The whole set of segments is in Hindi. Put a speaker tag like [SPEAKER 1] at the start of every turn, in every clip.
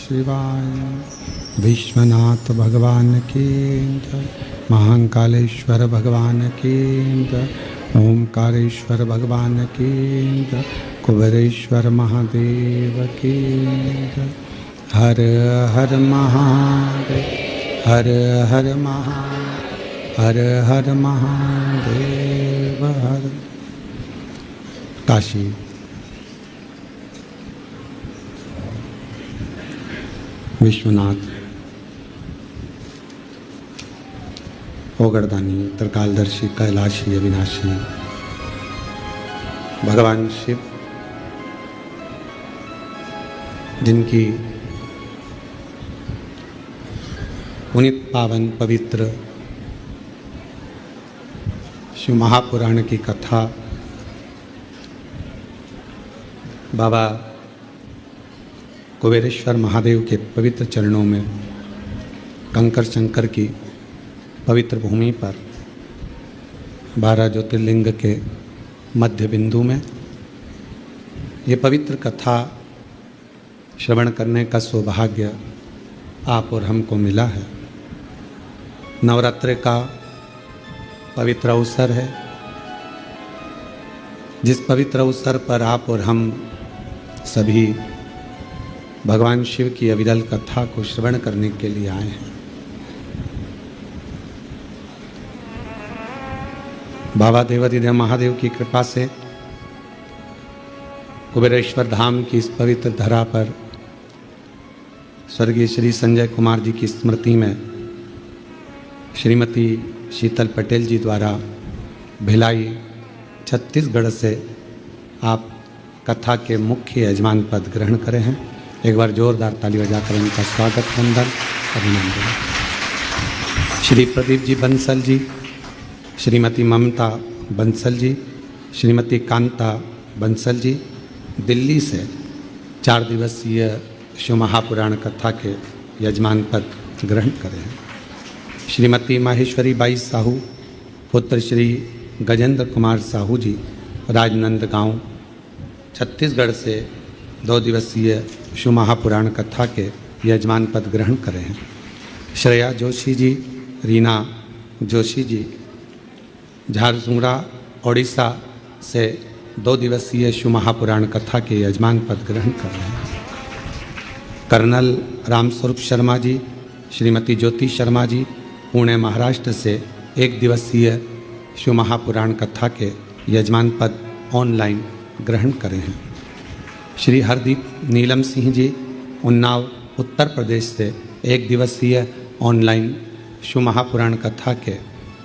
[SPEAKER 1] शिवाय। विश्वनाथ भगवान की जय। महाकालेश्वर भगवान की जय। ओमकारेश्वर भगवान की जय। कुबेरेश्वर महादेव की जय। हर हर महादेव, हर हर महादेव, हर हर महादेव। हर काशी विश्वनाथ ओगरदानी त्रिकालदर्शी कैलाशी अविनाशी भगवान शिव, जिनकी पुनित पावन पवित्र शिव महापुराण की कथा बाबा कुबेरेश्वर महादेव के पवित्र चरणों में कंकर शंकर की पवित्र भूमि पर 12 ज्योतिर्लिंग के मध्य बिंदु में ये पवित्र कथा श्रवण करने का सौभाग्य आप और हमको मिला है। नवरात्रि का पवित्र अवसर है, जिस पवित्र अवसर पर आप और हम सभी भगवान शिव की अविरल कथा को श्रवण करने के लिए आए हैं। बाबा देवाधिदेव महादेव की कृपा से कुबेरेश्वर धाम की इस पवित्र धरा पर स्वर्गीय श्री संजय कुमार जी की स्मृति में श्रीमती शीतल पटेल जी द्वारा भिलाई छत्तीसगढ़ से आप कथा के मुख्य यजमान पद ग्रहण करे हैं। एक बार जोरदार ताली बजाकर उनका स्वागत वंदन अभिनंदन। श्री प्रदीप जी बंसल जी, श्रीमती ममता बंसल जी, श्रीमती कांता बंसल जी दिल्ली से 4 दिवसीय शिव महापुराण कथा के यजमान पद ग्रहण करें हैं। श्रीमती माहेश्वरी बाई साहू पुत्र श्री गजेंद्र कुमार साहू जी राजनंदगांव छत्तीसगढ़ से 2 दिवसीय शिव महापुराण कथा के यजमान पद ग्रहण करें हैं। श्रेया जोशी जी, रीना जोशी जी झारसुगड़ा ओडिशा से 2 दिवसीय शिव महापुराण कथा के यजमान पद ग्रहण कर रहे हैं। कर्नल रामस्वरूप शर्मा जी, श्रीमती ज्योति शर्मा जी पुणे महाराष्ट्र से 1 दिवसीय शिव महापुराण कथा के यजमान पद ऑनलाइन ग्रहण करें हैं। श्री हरदीप नीलम सिंह जी उन्नाव उत्तर प्रदेश से 1 दिवसीय ऑनलाइन शिव महापुराण कथा के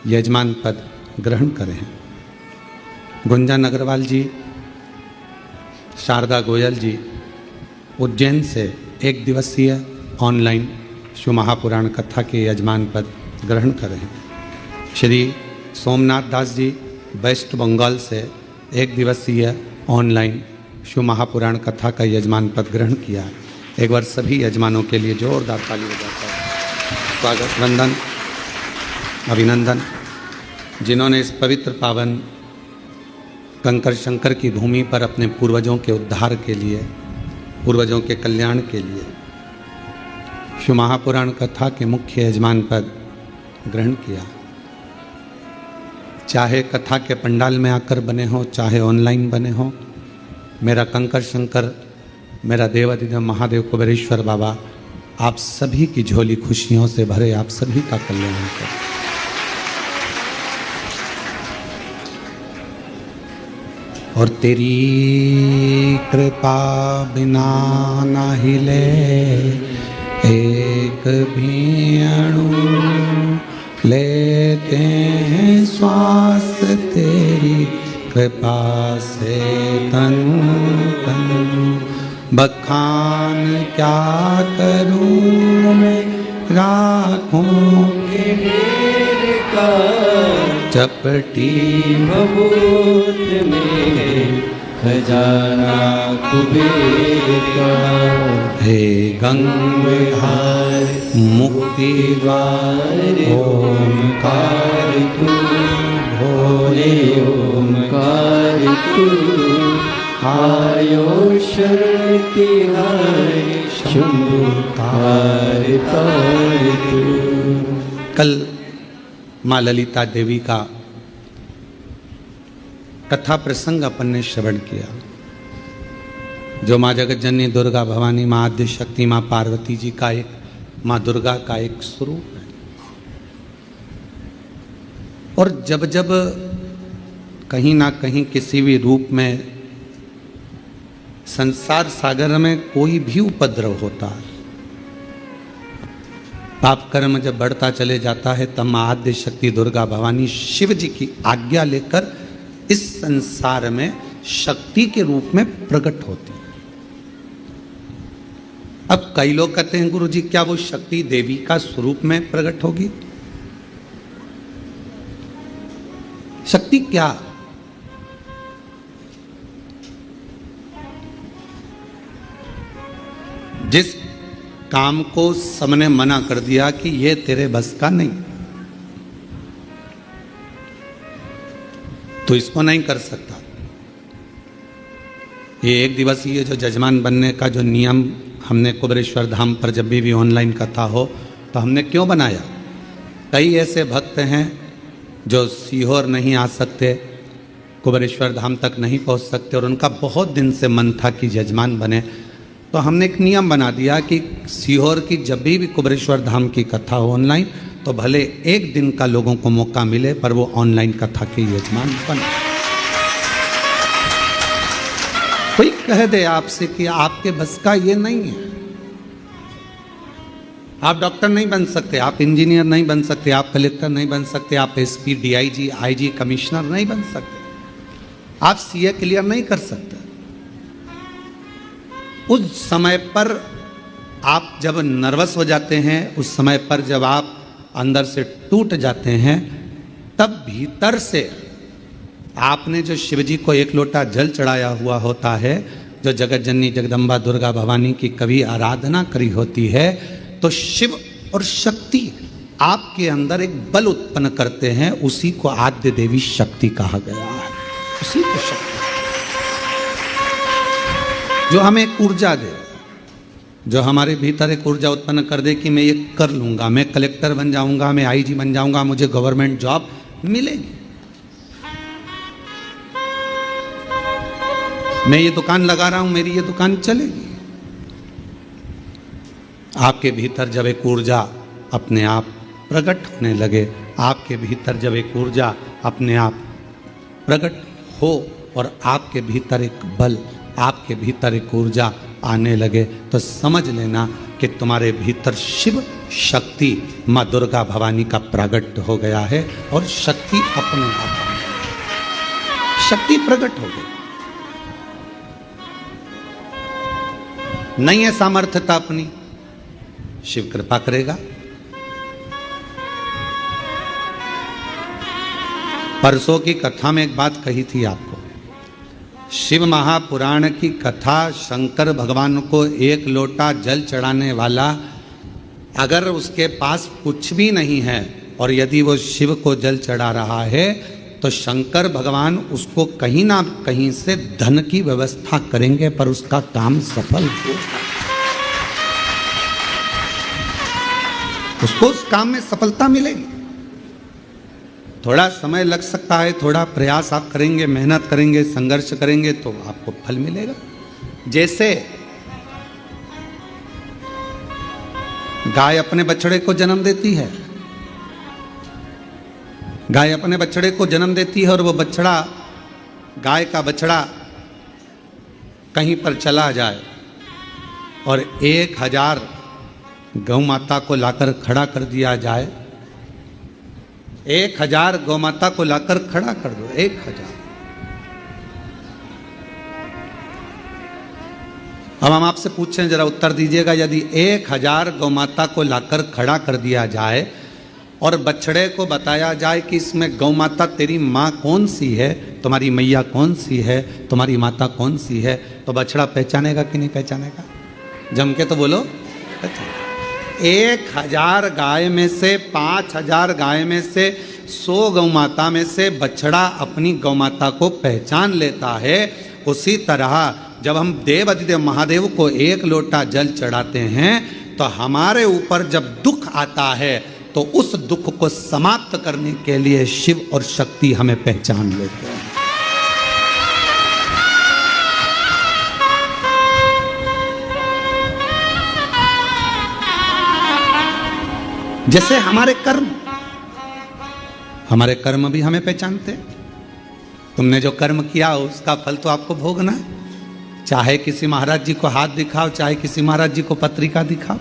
[SPEAKER 1] यजमान पद ग्रहण करें हैं। गुंजन अग्रवाल जी, शारदा गोयल जी उज्जैन से 1 दिवसीय ऑनलाइन शिव महापुराण कथा के यजमान पद ग्रहण करें हैं। श्री सोमनाथ दास जी वेस्ट बंगाल से 1 दिवसीय ऑनलाइन शिव महापुराण कथा का यजमान पद ग्रहण किया है। एक बार सभी यजमानों के लिए जोरदार ताली बजाकर स्वागत वंदन अभिनंदन, जिन्होंने इस पवित्र पावन कंकर शंकर की भूमि पर अपने पूर्वजों के उद्धार के लिए, पूर्वजों के कल्याण के लिए शिव महापुराण कथा के मुख्य यजमान पद ग्रहण किया। चाहे कथा के पंडाल में आकर बने हो, चाहे ऑनलाइन बने हो, मेरा कंकर शंकर, मेरा देवाधिदेव महादेव कुबेरेश्वर बाबा आप सभी की झोली खुशियों से भरे, आप सभी का कल्याण करे। और तेरी कृपा बिना न हिले एक भी अणु, लेते हैं श्वास तेरी कृपा से तनु तनु। बखान क्या करूं मैं राखों के ढेर का, चपटी भभूत में खजाना कुबेर का। हे गंगाधार मुक्ति द्वार ओमकार तू, भोले ओमकार तू।
[SPEAKER 2] आयो शक्ति हरि शंभु तार तार तू।
[SPEAKER 1] कल माँ ललिता देवी का कथा प्रसंग अपन ने श्रवण किया, जो माँ जगत जननी दुर्गा भवानी, माँ आद्य शक्ति, माँ पार्वती जी का एक, माँ दुर्गा का एक स्वरूप है। और जब जब कहीं ना कहीं किसी भी रूप में संसार सागर में कोई भी उपद्रव होता है, पाप कर्म जब बढ़ता चले जाता है, तब माँ आद्य शक्ति दुर्गा भवानी शिव जी की आज्ञा लेकर इस संसार में शक्ति के रूप में प्रकट होती है। अब कई लोग कहते हैं गुरु जी क्या वो शक्ति देवी का स्वरूप में प्रकट होगी? शक्ति क्या? जिस काम को सबने मना कर दिया कि ये तेरे बस का नहीं, तो इसको नहीं कर सकता। ये एक दिवसीय जो जजमान बनने का जो नियम हमने कुबेरेश्वर धाम पर जब भी ऑनलाइन कथा हो तो हमने क्यों बनाया? कई ऐसे भक्त हैं जो सीहोर नहीं आ सकते, कुबेरेश्वर धाम तक नहीं पहुंच सकते, और उनका बहुत दिन से मन था कि जजमान बने। तो हमने एक नियम बना दिया कि सीहोर की जब भी कुबेरेश्वर धाम की कथा हो ऑनलाइन, तो भले एक दिन का लोगों को मौका मिले पर वो ऑनलाइन कथा के यजमान बने। कोई कह दे आपसे कि आपके बस का ये नहीं है, आप डॉक्टर नहीं बन सकते, आप इंजीनियर नहीं बन सकते, आप कलेक्टर नहीं बन सकते, आप एसपी, डीआईजी, आईजी, कमिश्नर नहीं बन सकते, आप सीए क्लियर नहीं कर सकते। उस समय पर आप जब नर्वस हो जाते हैं, उस समय पर जब आप अंदर से टूट जाते हैं, तब भीतर से आपने जो शिवजी को एक लोटा जल चढ़ाया हुआ होता है, जो जगत जननी जगदम्बा दुर्गा भवानी की कभी आराधना करी होती है, तो शिव और शक्ति आपके अंदर एक बल उत्पन्न करते हैं। उसी को आद्य देवी शक्ति कहा गया है। उसी को शक्ति जो हमें एक ऊर्जा दे, जो हमारे भीतर एक ऊर्जा उत्पन्न कर दे कि मैं ये कर लूंगा, मैं कलेक्टर बन जाऊंगा, मैं आईजी बन जाऊंगा, मुझे गवर्नमेंट जॉब मिलेगी, मैं ये दुकान लगा रहा हूं, मेरी ये दुकान चलेगी। आपके भीतर जब एक ऊर्जा अपने आप प्रकट होने लगे, आपके भीतर जब एक ऊर्जा अपने आप प्रकट हो और आपके भीतर एक बल, आपके भीतर एक ऊर्जा आने लगे, तो समझ लेना कि तुम्हारे भीतर शिव शक्ति माँ दुर्गा भवानी का प्रकट हो गया है। और शक्ति अपने आप, शक्ति प्रकट हो गई। नहीं है सामर्थ्यता अपनी, शिव कृपा करेगा। परसों की कथा में एक बात कही थी आपको, शिव महापुराण की कथा, शंकर भगवान को एक लोटा जल चढ़ाने वाला अगर उसके पास कुछ भी नहीं है और यदि वो शिव को जल चढ़ा रहा है, तो शंकर भगवान उसको कहीं ना कहीं से धन की व्यवस्था करेंगे, पर उसका काम सफल होगा। उसको उस काम में सफलता मिलेगी। थोड़ा समय लग सकता है, थोड़ा प्रयास आप करेंगे, मेहनत करेंगे, संघर्ष करेंगे, तो आपको फल मिलेगा। जैसे गाय अपने बछड़े को जन्म देती है, गाय अपने बछड़े को जन्म देती है, और वो बछड़ा, गाय का बछड़ा कहीं पर चला जाए और 1000 गौ माता को लाकर खड़ा कर दिया जाए, 1000 गौ माता को लाकर खड़ा कर दो, 1000। अब हम आपसे पूछें, जरा उत्तर दीजिएगा, यदि 1000 गौ माता को लाकर खड़ा कर दिया जाए और बछड़े को बताया जाए कि इसमें गौ माता तेरी माँ कौन सी है, तुम्हारी मैया कौन सी है, तुम्हारी माता कौन सी है, तो बछड़ा पहचानेगा कि नहीं पहचानेगा? जम के तो बोलो। 1000 गाय में से, 5000 गाय में से, 100 गौ माता में से बछड़ा अपनी गौ माता को पहचान लेता है उसी तरह जब हम देव अधिदेव महादेव को एक लोटा जल चढ़ाते हैं तो हमारे ऊपर जब दुख आता है तो उस दुख को समाप्त करने के लिए शिव और शक्ति हमें पहचान लेते हैं। जैसे हमारे कर्म भी हमें पहचानते। तुमने जो कर्म किया उसका फल तो आपको भोगना है। चाहे किसी महाराज जी को हाथ दिखाओ, चाहे किसी महाराज जी को पत्रिका दिखाओ,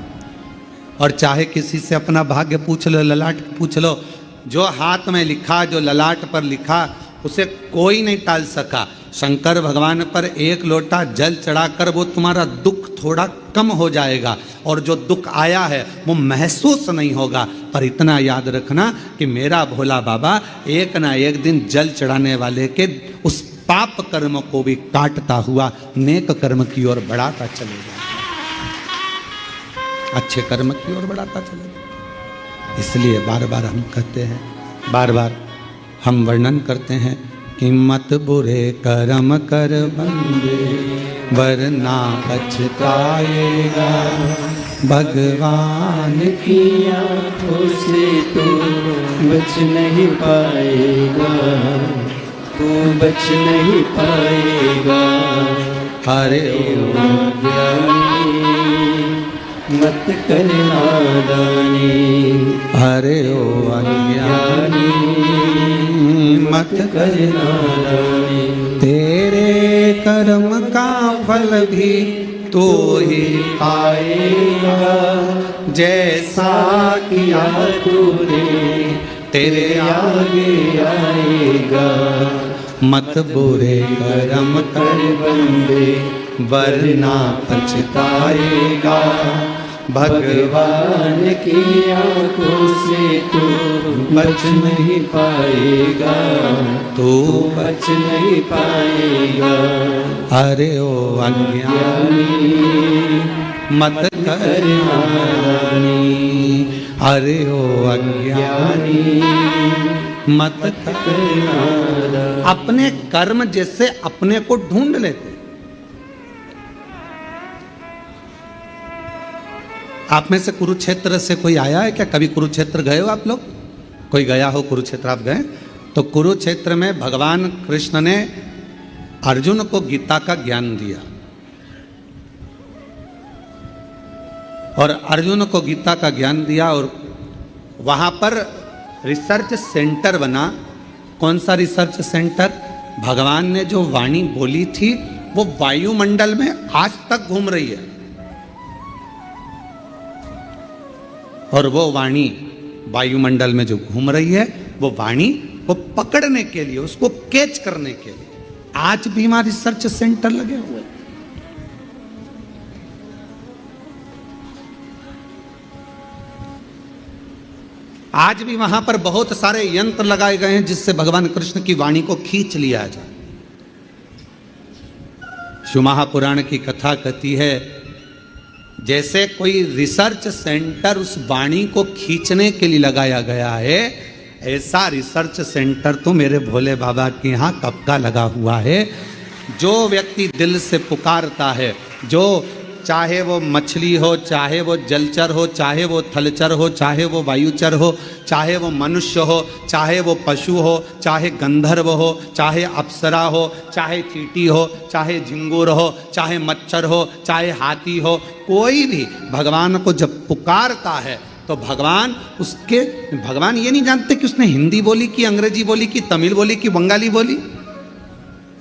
[SPEAKER 1] और चाहे किसी से अपना भाग्य पूछ लो, ललाट पूछ लो, जो हाथ में लिखा, जो ललाट पर लिखा, उसे कोई नहीं टाल सका। शंकर भगवान पर एक लोटा जल चढ़ाकर वो तुम्हारा दुख थोड़ा कम हो जाएगा, और जो दुख आया है वो महसूस नहीं होगा। पर इतना याद रखना कि मेरा भोला बाबा एक ना एक दिन जल चढ़ाने वाले के उस पाप कर्म को भी काटता हुआ नेक कर्म की ओर बढ़ाता चलेगा, अच्छे कर्म की ओर बढ़ाता चलेगा। इसलिए बार बार हम कहते हैं, बार बार हम वर्णन करते हैं कि मत बुरे कर्म कर बंदे वरना पछताएगा। भगवान
[SPEAKER 2] की आंखों से तू बच नहीं पाएगा, तू बच नहीं पाएगा।
[SPEAKER 1] हरे
[SPEAKER 2] ओ ज्ञानी मत कर नादानी,
[SPEAKER 1] हरे ओ अज्ञानी मत
[SPEAKER 2] कर नादानी।
[SPEAKER 1] तेरे कर्म का फल भी तो ही पाएगा, जैसा किया तूने तेरे आगे आएगा। मत बुरे कर्म कर बंदे वरना पछताएगा।
[SPEAKER 2] भगवान की आंखों से तू बच नहीं पाएगा, तू बच नहीं पाएगा।
[SPEAKER 1] अरे ओ अज्ञानी मत कर नादानी, अरे ओ अज्ञानी मत कर नादानी। अपने कर्म जैसे अपने को ढूंढ लेते। आप में से कुरुक्षेत्र से कोई आया है क्या? कभी कुरुक्षेत्र गए हो आप लोग? कोई गया हो कुरुक्षेत्र? आप गए? तो कुरुक्षेत्र में भगवान कृष्ण ने अर्जुन को गीता का ज्ञान दिया, और अर्जुन को गीता का ज्ञान दिया, और वहां पर रिसर्च सेंटर बना। कौन सा रिसर्च सेंटर? भगवान ने जो वाणी बोली थी वो वायुमंडल में आज तक घूम रही है, और वो वाणी वायुमंडल में जो घूम रही है वो वाणी को पकड़ने के लिए, उसको कैच करने के लिए आज भी हमारे रिसर्च सेंटर लगे हुए हैं। आज भी वहां पर बहुत सारे यंत्र लगाए गए हैं जिससे भगवान कृष्ण की वाणी को खींच लिया जाए। शिव महापुराण की कथा कहती है, जैसे कोई रिसर्च सेंटर उस वाणी को खींचने के लिए लगाया गया है, ऐसा रिसर्च सेंटर तो मेरे भोले बाबा के यहाँ कब का लगा हुआ है। जो व्यक्ति दिल से पुकारता है, जो चाहे वो मछली हो, चाहे वो जलचर हो, चाहे वो थलचर हो, चाहे वो वायुचर हो, चाहे वो मनुष्य हो, चाहे वो पशु हो, चाहे गंधर्व हो, चाहे अप्सरा हो, चाहे चींटी हो, चाहे झिंगुर हो, चाहे मच्छर हो, चाहे हाथी हो, कोई भी भगवान को जब पुकारता है तो भगवान ये नहीं जानते कि उसने हिंदी बोली कि अंग्रेजी बोली कि तमिल बोली कि बंगाली बोली,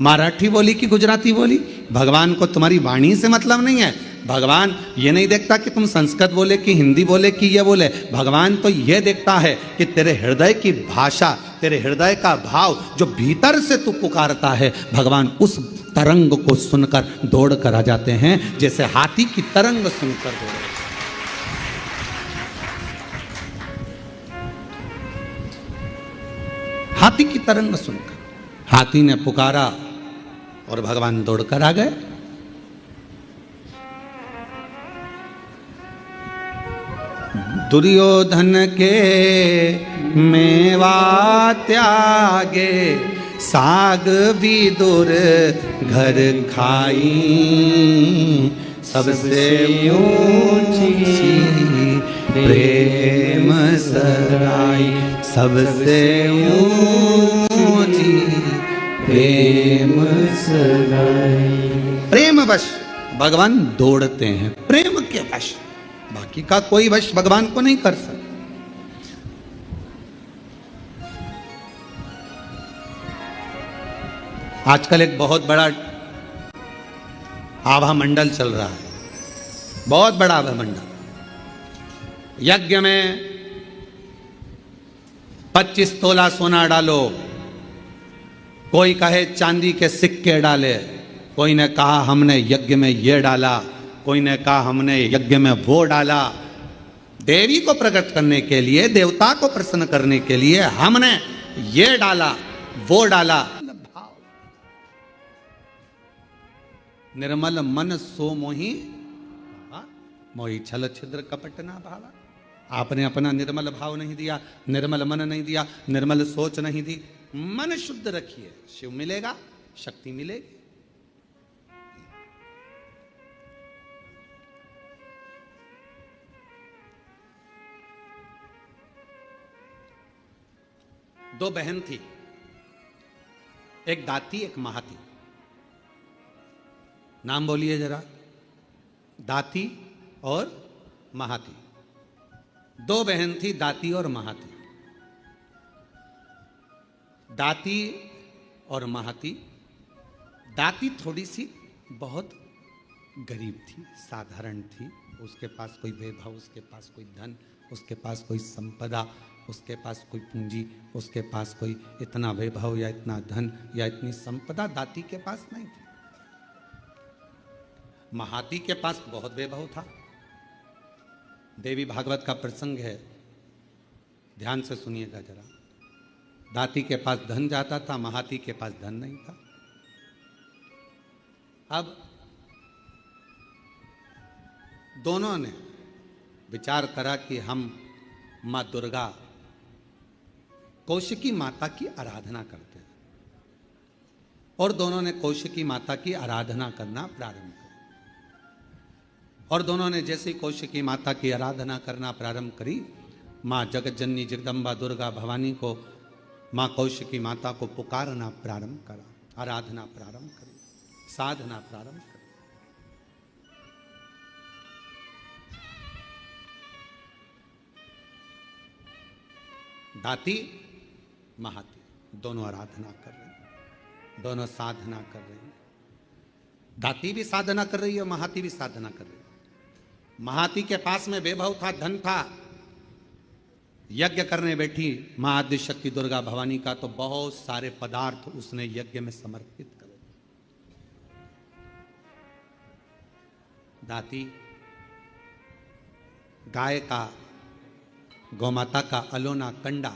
[SPEAKER 1] मराठी बोली कि गुजराती बोली। भगवान को तुम्हारी वाणी से मतलब नहीं है। भगवान ये नहीं देखता कि तुम संस्कृत बोले कि हिंदी बोले कि ये बोले। भगवान तो ये देखता है कि तेरे हृदय की भाषा, तेरे हृदय का भाव जो भीतर से तू पुकारता है, भगवान उस तरंग को सुनकर दौड़ कर आ जाते हैं, जैसे हाथी की तरंग सुनकर दौड़े। हाथी की तरंग सुनकर हाथी ने पुकारा और भगवान दौड़कर आ गए। दुर्योधन के मेवा त्यागे साग विदुर घर खाई, सबसे ऊंची प्रेम सराई, सबसे ऊंची प्रेम सराई। प्रेम वश भगवान दौड़ते हैं, प्रेम के वश, बाकी का कोई वश भगवान को नहीं कर सकता। आजकल एक बहुत बड़ा आभा मंडल चल रहा है, बहुत बड़ा आभा मंडल। यज्ञ में 25 तोला सोना डालो, कोई कहे चांदी के सिक्के डाले, कोई ने कहा हमने यज्ञ में ये डाला, कोई ने कहा हमने यज्ञ में वो डाला। देवी को प्रकट करने के लिए, देवता को प्रसन्न करने के लिए हमने ये डाला वो डाला। निर्मल मन सो मोही, मोही छल छिद्र कपट ना भावा। आपने अपना निर्मल भाव नहीं दिया, निर्मल मन नहीं दिया, निर्मल सोच नहीं दी। मन शुद्ध रखिए, शिव मिलेगा, शक्ति मिलेगी। दो बहन थी, एक दाती एक महाती। नाम बोलिए जरा, दाती और महाती। दो बहन थी, दाती और महाती। दाती और महाती। दाती थोड़ी सी बहुत गरीब थी, साधारण थी। उसके पास कोई वैभव, उसके पास कोई धन, उसके पास कोई संपदा, उसके पास कोई पूंजी, उसके पास कोई इतना वैभव या इतना धन या इतनी संपदा दाती के पास नहीं थी। महाती के पास बहुत वैभव था। देवी भागवत का प्रसंग है, ध्यान से सुनिएगा जरा। दाती के पास धन जाता था, महाती के पास धन नहीं था। अब दोनों ने विचार करा कि हम माँ दुर्गा, कौशिकी माता की आराधना करते हैं, और दोनों ने कौशिकी माता की आराधना करना प्रारंभ किया। और दोनों ने जैसे कौशिकी माता की आराधना करना प्रारंभ करी, माँ जगतजननी जगदम्बा दुर्गा भवानी को, माँ कौशिकी माता को पुकारना प्रारंभ करा, आराधना प्रारंभ करी, साधना प्रारंभ करी। दाती महाती दोनों आराधना कर रहे हैं, दोनों साधना कर रहे हैं। दाती भी साधना कर रही है, महाती भी साधना कर रही है। महाती के पास में वैभव था, धन था। यज्ञ करने बैठी मां आदि शक्ति दुर्गा भवानी का, तो बहुत सारे पदार्थ उसने यज्ञ में समर्पित करे। दाती गाय का, गौमाता का अलोना कंडा,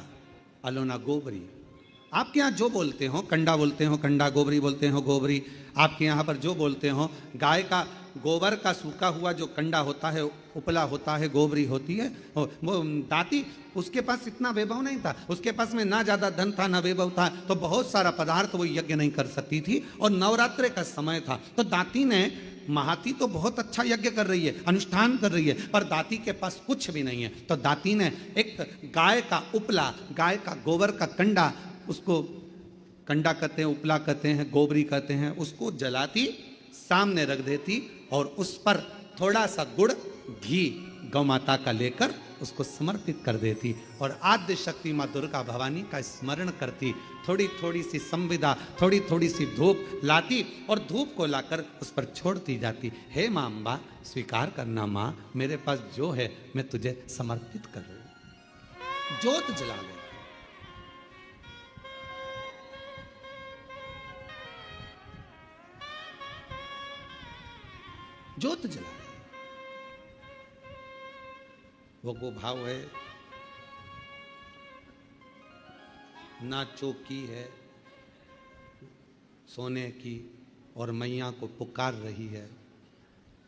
[SPEAKER 1] अलोना गोबरी, आपके यहाँ जो बोलते हो, कंडा बोलते हो कंडा, गोबरी बोलते हो गोबरी, आपके यहाँ पर जो बोलते हो, गाय का गोबर का सूखा हुआ जो कंडा होता है, उपला होता है, गोबरी होती है। वो दाती, उसके पास इतना वैभव नहीं था, उसके पास में ना ज़्यादा धन था ना वैभव था, तो बहुत सारा पदार्थ वो यज्ञ नहीं कर सकती थी, और नवरात्रि का समय था। तो दाती ने, महाती तो बहुत अच्छा यज्ञ कर रही है, अनुष्ठान कर रही है, पर दाती के पास कुछ भी नहीं है। तो दाती ने एक गाय का उपला, गाय का गोबर का कंडा, उसको कंडा कहते हैं, उपला कहते हैं, गोबरी कहते हैं, उसको जलाती, सामने रख देती, और उस पर थोड़ा सा गुड़ घी गौ माता का लेकर उसको समर्पित कर देती, और आद्य शक्ति माँ दुर्गा भवानी का स्मरण करती। थोड़ी थोड़ी सी संविदा, थोड़ी थोड़ी सी धूप लाती, और धूप को लाकर उस पर छोड़ती जाती। हे माँ अम्बा, स्वीकार करना माँ, मेरे पास जो है मैं तुझे समर्पित कर रही हूँ। ज्योत जला ले, ज्योत जला। वो भाव है, ना चौकी है सोने की, और मैया को पुकार रही है,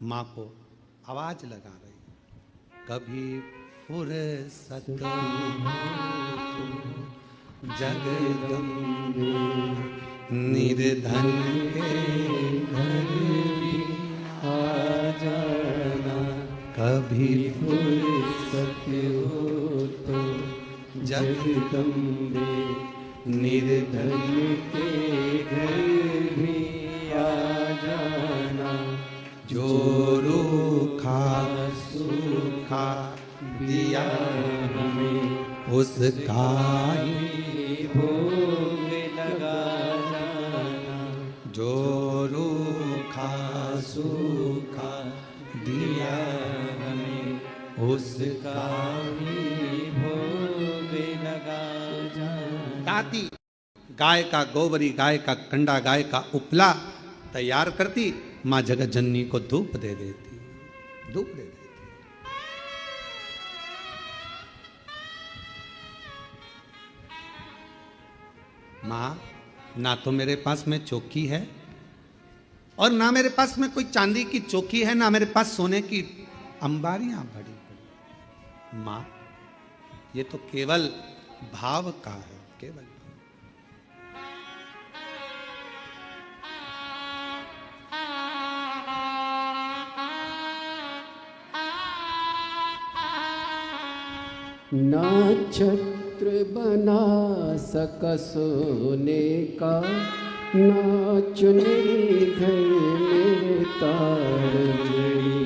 [SPEAKER 1] माँ को आवाज लगा रही है, कभी फुर्सत जगदम्बे निर्धन के घर भी
[SPEAKER 2] आ जाना,
[SPEAKER 1] कभी
[SPEAKER 2] फुर्सत हो तो जगदम्बे निर्धन के घर भी आ जाना।
[SPEAKER 1] जो रूखा सूखा दिया
[SPEAKER 2] हमें
[SPEAKER 1] उसका
[SPEAKER 2] ही भोग लगा जाना।
[SPEAKER 1] जो रूखा सूखा दिया
[SPEAKER 2] हमें उसका ही भोग लगा जाना।
[SPEAKER 1] दाती गाय का गोबरी, गाय का कंडा, गाय का उपला तैयार करती, माँ जगत जननी को धूप दे देती, धूप दे देती। माँ, ना तो मेरे पास में चौकी है और ना मेरे पास में कोई चांदी की चौकी है, ना मेरे पास सोने की अंबारियां बड़ी बड़ी। माँ, ये तो केवल भाव का है, केवल।
[SPEAKER 2] ना छत्र बना सका सोने का, ना चुनरी घर मेरे तार जड़ी।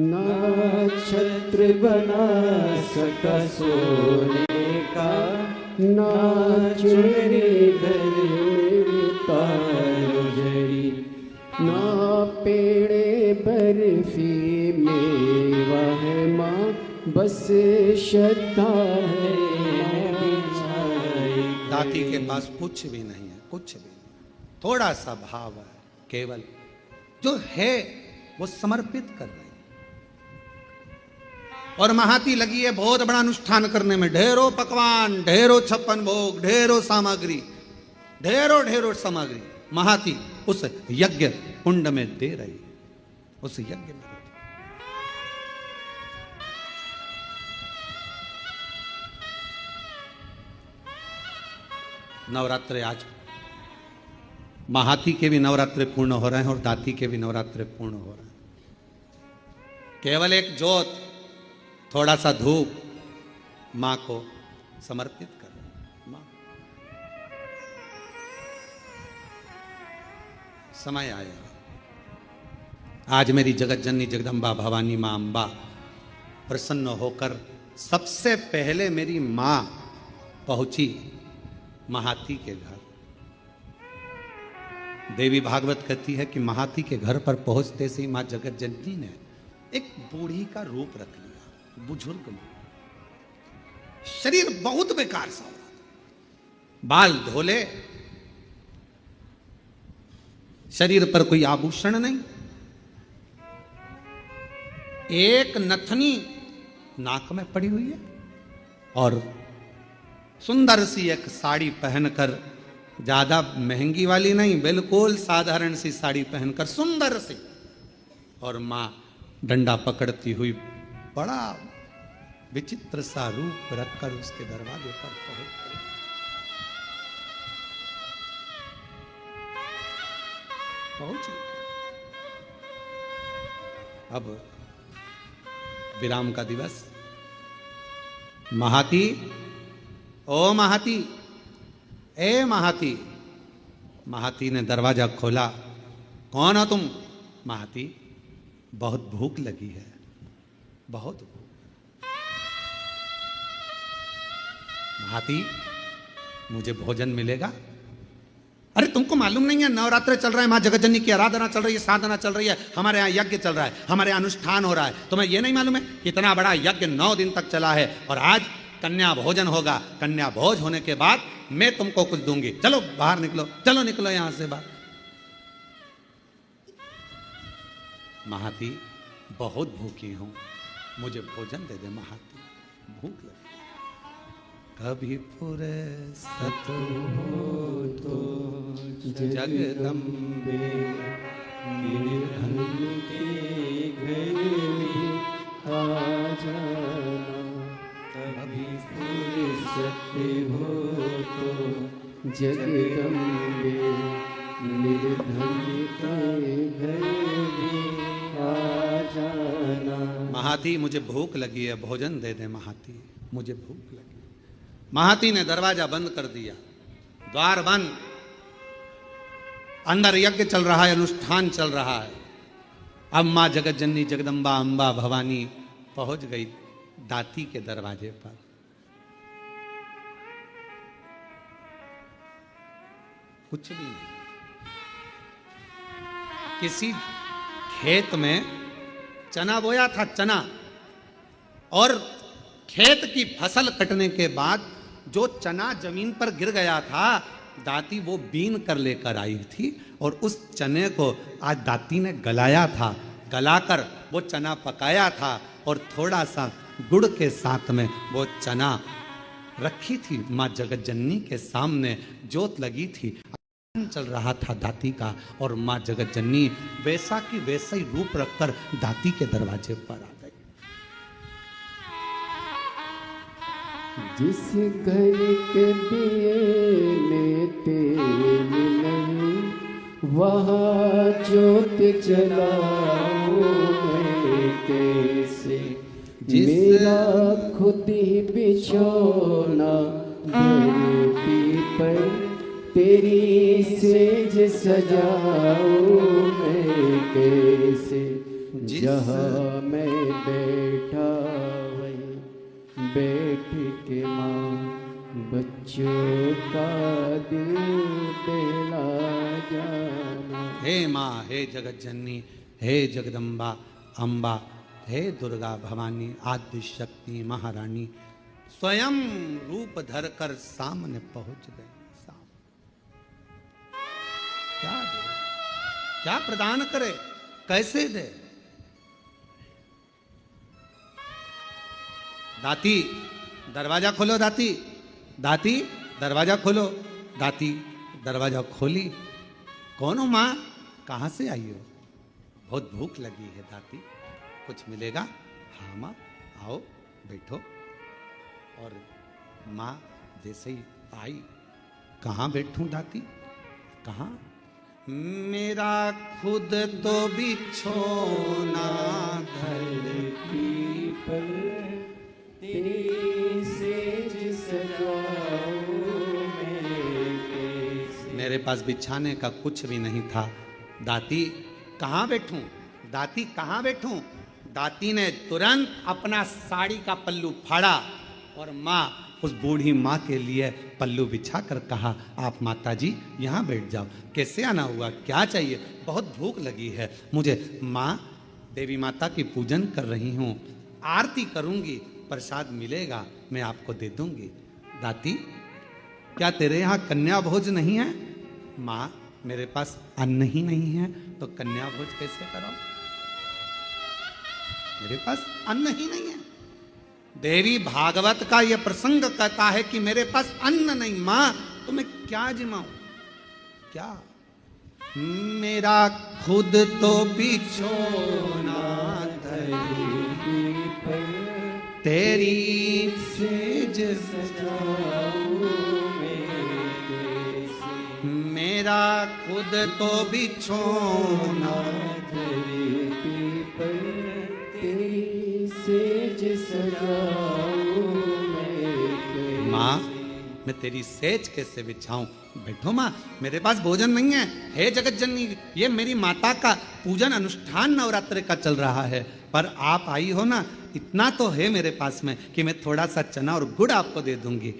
[SPEAKER 2] ना छत्र बना सका सोने का, ना चुनरी घर मेरे तार जड़ी। ना पेड़े बर्फी मेवा है माँ, बस श्रद्धा है बिछाई।
[SPEAKER 1] दाती के पास कुछ भी नहीं है, कुछ भी नहीं, थोड़ा सा भाव है, केवल जो है वो समर्पित कर रही है। और महाती लगी है बहुत बड़ा अनुष्ठान करने में, ढेरों पकवान, ढेरों छप्पन भोग, ढेरों सामग्री, ढेरों ढेरों सामग्री महाती उस यज्ञ कुंड में दे रही है, उस यज्ञ में। नवरात्रे आज महाती के भी नवरात्रे पूर्ण हो रहे हैं और दाती के भी नवरात्रे पूर्ण हो रहे हैं। केवल एक जोत, थोड़ा सा धूप मां को समर्पित कर रहे हैं। मां, समय आया, आज मेरी जगत जननी जगदम्बा भवानी मां अंबा प्रसन्न होकर सबसे पहले मेरी मां पहुंची महाती के घर। देवी भागवत कहती है कि महाती के घर पर पहुंचते से मां जगत जननी ने एक बूढ़ी का रूप रख लिया, बुजुर्ग में, शरीर बहुत बेकार सा हो रहा था, बाल धोले, शरीर पर कोई आभूषण नहीं, एक नथनी नाक में पड़ी हुई है और सुंदर सी एक साड़ी पहनकर, ज्यादा महंगी वाली नहीं, बिल्कुल साधारण सी साड़ी पहनकर सुंदर सी, और मां डंडा पकड़ती हुई बड़ा विचित्र सा रूप रखकर उसके दरवाजे पर पहुंची। अब विराम का दिवस। महाती, ओ महाती, ए महाती। महाती ने दरवाजा खोला, कौन हो तुम? महाती, बहुत भूख लगी है, बहुत भूख। महाती, मुझे भोजन मिलेगा? अरे तुमको मालूम नहीं है नवरात्र चल रहा है, मां जगतजननी की आराधना चल रही है, साधना चल रही है, हमारे यहाँ यज्ञ चल रहा है, हमारे यहाँ अनुष्ठान हो रहा है। तुम्हें यह नहीं मालूम है कितना बड़ा यज्ञ 9 दिन तक चला है और आज कन्या भोजन होगा। कन्या भोज होने के बाद मैं तुमको कुछ दूंगी, चलो बाहर निकलो, चलो निकलो यहां से बाहर। महाती, बहुत भूखी हूं, मुझे भोजन दे दे महाती, भूख लगी। कभी फुर्सत हो तो जगदम्बे
[SPEAKER 2] निर्धन के घर में आ जाना, कभी फुर्सत हो को जगदम्बे निर्धन के घर भी आ जाना।
[SPEAKER 1] महाती मुझे भूख लगी है, भोजन दे दे महाती, मुझे भूख लगी। महाती ने दरवाजा बंद कर दिया, द्वार बंद, अंदर यज्ञ चल रहा है, अनुष्ठान चल रहा है। अब मां जगत जननी जगदम्बा अंबा भवानी पहुंच गई दाती के दरवाजे पर। कुछ भी नहीं, किसी खेत में चना बोया था, चना, और खेत की फसल कटने के बाद जो चना जमीन पर गिर गया था, दाती वो बीन कर लेकर आई थी और उस चने को आज दाती ने गलाया था, गलाकर वो चना पकाया था और थोड़ा सा गुड़ के साथ में वो चना रखी थी माँ जगत जननी के सामने, जोत लगी थी, चल रहा था दाती का, और माँ जगत जननी वैसा की वैसा ही रूप रखकर दाती के दरवाजे पर आ गई।
[SPEAKER 2] जिस घर के दिए में तेल नहीं, वहाँ ज्योत जलाऊं मैं कैसे। मेरा खुद ही बिछौना धरती पर, तेरी सेज सजाऊं मैं कैसे। जहाँ मैं बैठा वहीं बैठ के माँ बच्चों का दिल बहला जाना।
[SPEAKER 1] हे माँ, हे जगत जननी, हे जगदम्बा अम्बा, हे दुर्गा भवानी आदि शक्ति महारानी स्वयं रूप धरकर सामने पहुंच गए। क्या दे, क्या प्रदान करे, कैसे दे। दाती दरवाजा खोलो, दाती, दाती दरवाजा खोलो। दाती दरवाजा खोली। कौन हो माँ, कहाँ से आई हो? बहुत भूख लगी है दाती, कुछ मिलेगा? हाँ माँ, आओ बैठो। और माँ जैसे ही आई, कहाँ बैठूं दाती, कहाँ? मेरा खुद तो बिछोना
[SPEAKER 2] धरती पर, तेरी सेज सजाऊं मैं कैसे।
[SPEAKER 1] मेरे पास बिछाने का कुछ भी नहीं था दाती, कहाँ बैठूं? दाती कहाँ बैठूं? दाती ने तुरंत अपना साड़ी का पल्लू फाड़ा और माँ, उस बूढ़ी माँ के लिए पल्लू बिछा कर कहा, आप माता जी यहाँ बैठ जाओ। कैसे आना हुआ, क्या चाहिए? बहुत भूख लगी है मुझे माँ, देवी माता की पूजन कर रही हूँ, आरती करूँगी, प्रसाद मिलेगा मैं आपको दे दूँगी। दाती, क्या तेरे यहाँ कन्या भोज नहीं है? माँ, मेरे पास अन्न ही नहीं है तो कन्या भोज कैसे करो? मेरे पास अन्न ही नहीं है। देवी भागवत का यह प्रसंग कहता है कि मेरे पास अन्न नहीं। मां, तो मैं क्या जिमाऊं, क्या? मेरा खुद तो बिछोना धरती पर, तेरी सेज सजाऊं मैं कैसे। मेरा खुद तो बिछोना
[SPEAKER 2] धरती पर, तेरी सेज सजाऊं मैं कैसे।
[SPEAKER 1] माँ, मैं तेरी सेज कैसे बिछाऊं? बैठो माँ, मेरे पास भोजन नहीं है। हे जगत जननी, ये मेरी माता का पूजन अनुष्ठान नवरात्रि का चल रहा है, पर आप आई हो ना, इतना तो है मेरे पास में कि मैं थोड़ा सा चना और गुड़ आपको दे दूंगी।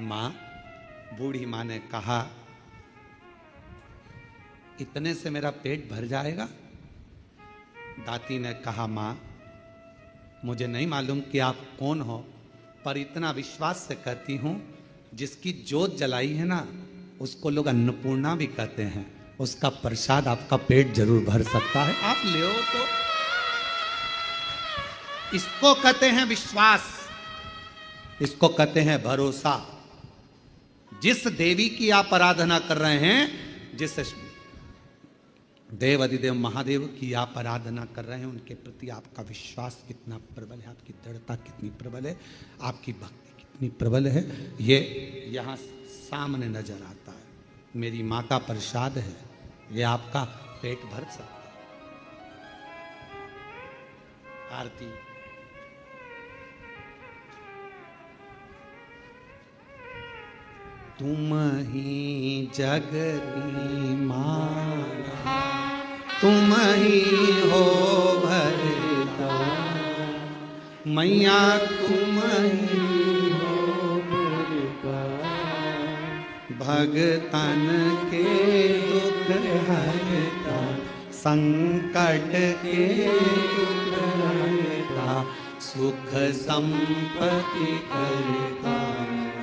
[SPEAKER 1] माँ, बूढ़ी माँ ने कहा, इतने से मेरा पेट भर जाएगा? दाती ने कहा, माँ, मुझे नहीं मालूम कि आप कौन हो, पर इतना विश्वास से कहती हूँ, जिसकी जोत जलाई है ना, उसको लोग अन्नपूर्णा भी कहते हैं, उसका प्रसाद आपका पेट जरूर भर सकता है, आप ले तो। इसको कहते हैं विश्वास, इसको कहते हैं भरोसा। जिस देवी की आप आराधना कर रहे हैं, जिस देव अधिदेव महादेव की आप आराधना कर रहे हैं, उनके प्रति आपका विश्वास कितना प्रबल है, आपकी दृढ़ता कितनी प्रबल है, आपकी भक्ति कितनी कितनी प्रबल है ये यहाँ सामने नजर आता है। मेरी माँ का प्रसाद है, ये आपका पेट भर सकता है। आरती। तुम ही जगती माता, तुम ही हो भरता, मैया तुम ही हो भरता, भगतन के दुख हरता, संकट के दुख हरता, सुख संपत्ति करता।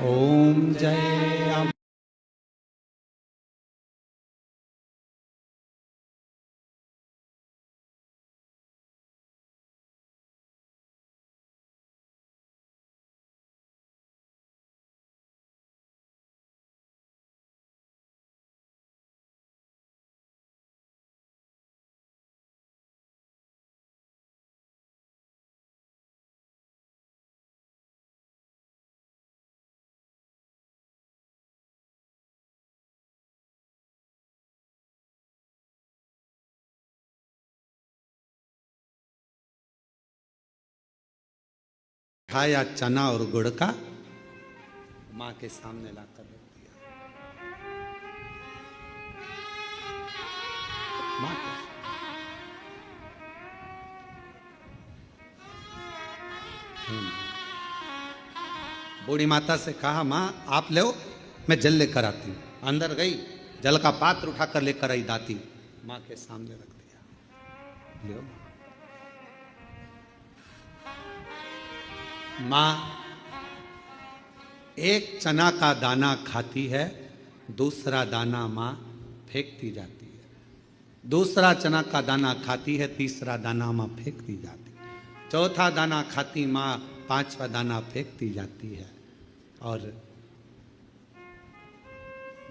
[SPEAKER 1] ओम जय अम्बे। खाया चना और गुड़ का, माँ के सामने लाकर रख दिया। माँ के बूढ़ी माता से कहा, माँ आप ले, मैं जल लेकर आती हूँ। अंदर गई, जल का पात्र उठाकर लेकर आई दाती, माँ के सामने रख दिया। ले माँ एक चना का दाना खाती है, दूसरा दाना माँ फेंकती जाती है। दूसरा चना का दाना खाती है, तीसरा दाना माँ फेंकती जाती है। चौथा दाना खाती माँ, पांचवा दाना फेंकती जाती है। और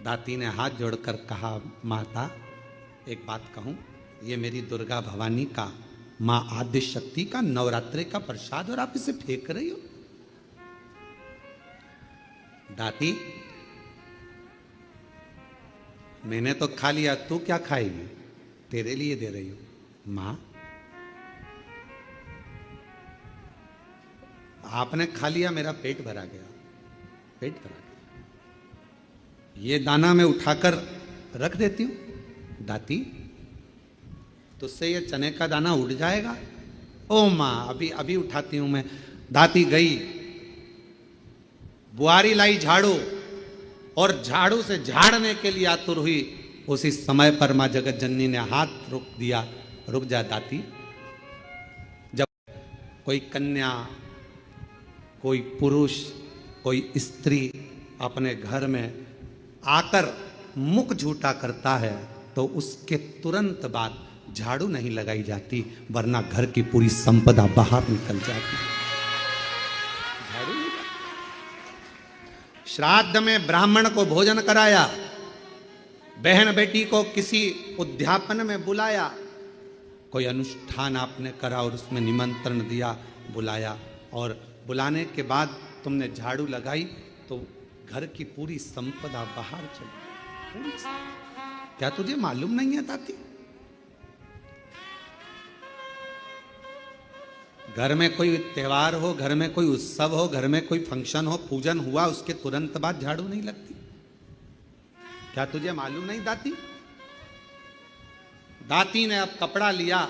[SPEAKER 1] दाती ने हाथ जोड़कर कहा, माता एक बात कहूँ, ये मेरी दुर्गा भवानी का, माँ आद्य शक्ति का नवरात्रि का प्रसाद और आप इसे फेंक रही हो। दाती मैंने तो खा लिया, तू क्या खाएगी, तेरे लिए दे रही हूं। माँ आपने खा लिया, मेरा पेट भरा गया, पेट भरा गया, ये दाना मैं उठाकर रख देती हूं। दाती तुझसे ये चने का दाना उड़ जाएगा। ओ माँ अभी अभी उठाती हूं मैं। दाती गई, बुआरी लाई झाड़ू, और झाड़ू से झाड़ने के लिए आतुर हुई। उसी समय पर माँ जगत जननी ने हाथ रोक दिया, रुक जा दाती। जब कोई कन्या, कोई पुरुष, कोई स्त्री अपने घर में आकर मुख झूठा करता है तो उसके तुरंत बाद झाड़ू नहीं लगाई जाती, वरना घर की पूरी संपदा बाहर निकल जाती। झाड़ू। श्राद्ध में ब्राह्मण को भोजन कराया, बहन बेटी को किसी उद्यापन में बुलाया, कोई अनुष्ठान आपने करा और उसमें निमंत्रण दिया, बुलाया, और बुलाने के बाद तुमने झाड़ू लगाई तो घर की पूरी संपदा बाहर चली। क्या तुझे मालूम नहीं है दाती? घर में कोई त्योहार हो, घर में कोई उत्सव हो, घर में कोई फंक्शन हो, पूजन हुआ, उसके तुरंत बाद झाड़ू नहीं लगती। क्या तुझे मालूम नहीं दाती? दाती ने अब कपड़ा लिया,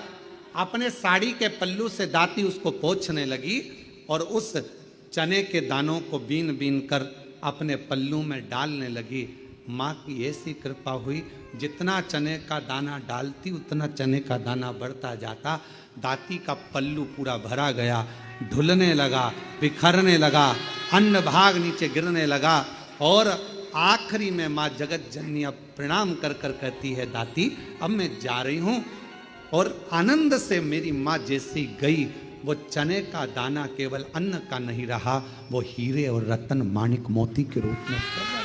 [SPEAKER 1] अपने साड़ी के पल्लू से दाती उसको पोंछने लगी और उस चने के दानों को बीन बीन कर अपने पल्लू में डालने लगी। माँ की ऐसी कृपा हुई, जितना चने का दाना डालती उतना चने का दाना बढ़ता जाता। दाती का पल्लू पूरा भरा गया, ढुलने लगा, बिखरने लगा, अन्न भाग नीचे गिरने लगा, और आखिरी में माँ जगत जननी अब प्रणाम कर कर कहती है, दाती अब मैं जा रही हूँ। और आनंद से मेरी माँ जैसी गई, वो चने का दाना केवल अन्न का नहीं रहा, वो हीरे और रतन माणिक मोती के रूप में प्रकट।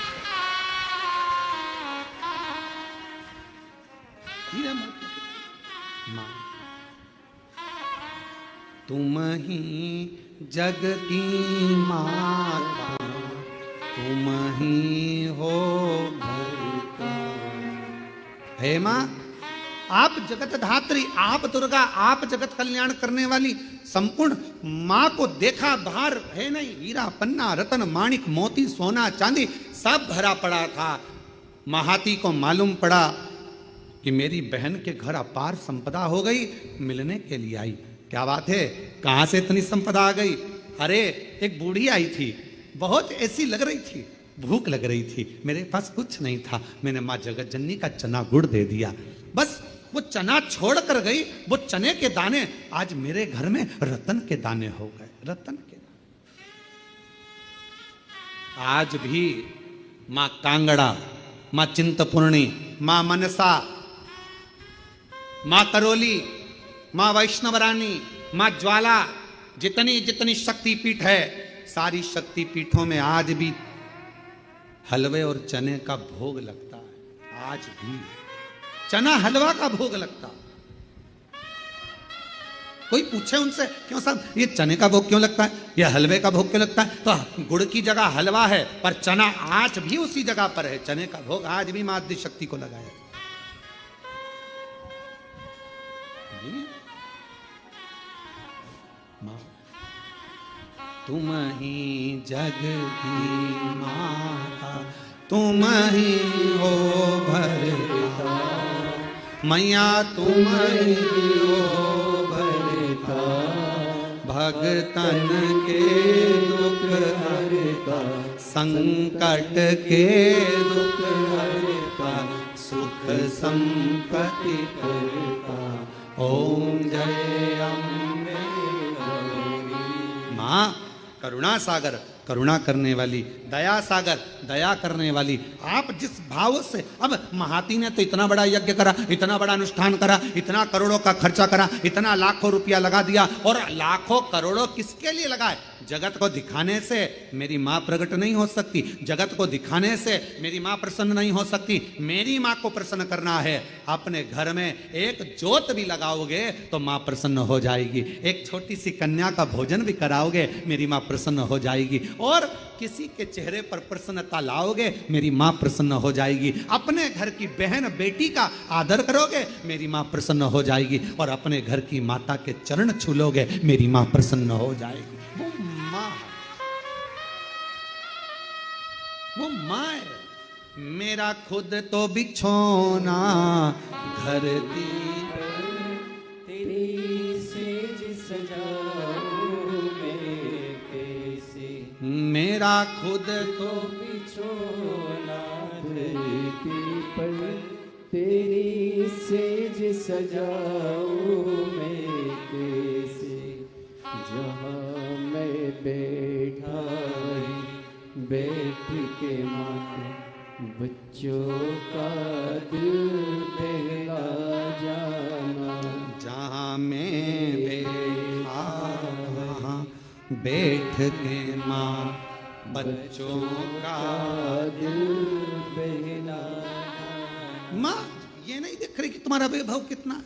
[SPEAKER 1] हीरे मोती। माँ तुम ही जग की माता, तुम ही हो
[SPEAKER 2] भरता।
[SPEAKER 1] हे मां, आप जगत धात्री, आप दुर्गा, आप जगत कल्याण करने वाली संपूर्ण मां को देखा, बाहर है नहीं, हीरा पन्ना रतन माणिक मोती सोना चांदी सब भरा पड़ा था। महाती को मालूम पड़ा कि मेरी बहन के घर अपार संपदा हो गई, मिलने के लिए आई। क्या बात है, कहां से इतनी संपदा आ गई? अरे एक बूढ़ी आई थी, बहुत ऐसी लग रही थी, भूख लग रही थी, मेरे पास कुछ नहीं था, मैंने माँ जगत जननी का चना गुड़ दे दिया। बस वो चना छोड़ कर गई, वो चने के दाने आज मेरे घर में रतन के दाने हो गए, रतन के दाने। आज भी माँ कांगड़ा, माँ चिंतपूर्णी, माँ मनसा, माँ करोली, माँ वैष्णवरानी, माँ ज्वाला, जितनी जितनी शक्तिपीठ है, सारी शक्तिपीठों में आज भी हलवे और चने का भोग लगता है। आज भी चना हलवा का भोग लगता। कोई पूछे उनसे, क्यों साहब ये चने का भोग क्यों लगता है, ये हलवे का भोग क्यों लगता है? तो गुड़ की जगह हलवा है, पर चना आज भी उसी जगह पर है। चने का भोग आज भी मां आदि शक्ति को लगाया। मां तुम ही जग की माता, तुम ही हो भरता, मैया तुम ही हो भरता, भगतन के दुख हरता, संकट के दुख हरता, सुख संपत्ति करता। ओम जय अम्बे गौरी। माँ करुणा सागर, करुणा करने वाली, दया सागर, दया करने वाली, आप जिस भाव से, अब महाती ने तो इतना बड़ा यज्ञ करा, इतना बड़ा अनुष्ठान करा, इतना करोड़ों का खर्चा करा, इतना लाखों रुपया लगा दिया, और लाखों करोड़ों किसके लिए लगाए? जगत को दिखाने से मेरी माँ प्रकट नहीं हो सकती, जगत को दिखाने से मेरी माँ प्रसन्न नहीं हो सकती। मेरी माँ को प्रसन्न करना है, अपने घर में एक ज्योत भी लगाओगे तो माँ प्रसन्न हो जाएगी, एक छोटी सी कन्या का भोजन भी कराओगे, मेरी माँ प्रसन्न हो जाएगी, और किसी के चेहरे पर प्रसन्नता लाओगे, मेरी माँ प्रसन्न हो जाएगी। अपने घर की बहन बेटी का आदर करोगे, मेरी माँ प्रसन्न हो जाएगी, और अपने घर की माता के चरण छू लोगे, मेरी माँ प्रसन्न हो जाएगी। वो माँ है। मेरा खुद तो बिछोना धरती पर,
[SPEAKER 2] तेरी सेज सजाऊं मैं कैसे,
[SPEAKER 1] मेरा खुद तो
[SPEAKER 2] बिछोना धरती पर, तेरी सेज सजाऊं मैं कैसे, जहाँ मैं बैठा बैठ के माँ बच्चों का दिल बहला जाना,
[SPEAKER 1] जहाँ मैं बैठा वहाँ बैठ के माँ बच्चों का
[SPEAKER 2] दिल बहला।
[SPEAKER 1] माँ ये नहीं देख रही कि तुम्हारा वैभव कितना है?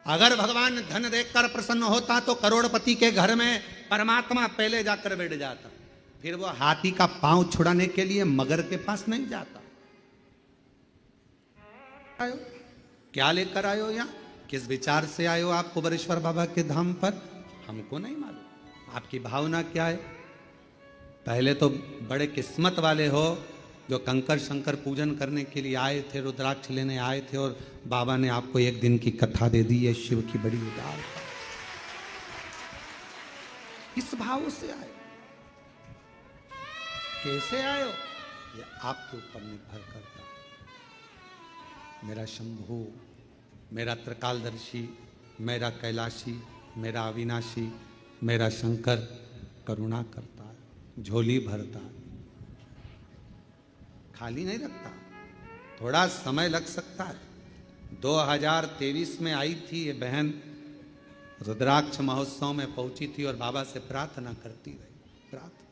[SPEAKER 1] अगर भगवान धन देखकर प्रसन्न होता तो करोड़पति के घर में परमात्मा पहले जाकर बैठ जाता, फिर वो हाथी का पांव छुड़ाने के लिए मगर के पास नहीं जाता। आयो क्या लेकर आयो, यहाँ किस विचार से आयो आप कुबेरेश्वर बाबा के धाम पर, हमको नहीं मालूम। आपकी भावना क्या है? पहले तो बड़े किस्मत वाले हो जो कंकर शंकर पूजन करने के लिए आए थे, रुद्राक्ष लेने आए थे, और बाबा ने आपको एक दिन की कथा दे दी है, शिव की बड़ी उदार। इस भाव से आए, कैसे आयो ये आपके ऊपर निर्भर करता। मेरा शंभू, मेरा त्रिकालदर्शी, मेरा कैलाशी, मेरा अविनाशी, मेरा शंकर करुणा करता है, झोली भरता है, खाली नहीं रखता। थोड़ा समय लग सकता है। 2023 में आई थी ये बहन, रुद्राक्ष महोत्सव में पहुंची थी और बाबा से प्रार्थना करती रही, प्रार्थना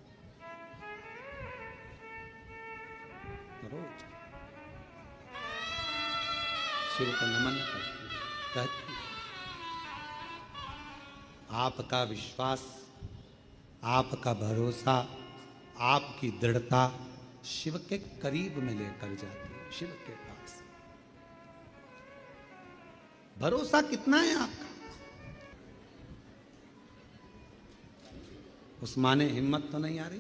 [SPEAKER 1] रोज शिव को नमन करती कहती, आपका विश्वास, आपका भरोसा, आपकी दृढ़ता शिव के करीब में लेकर जाती है, शिव के पास। भरोसा कितना है आपका? उस माँ ने हिम्मत तो नहीं आ रही,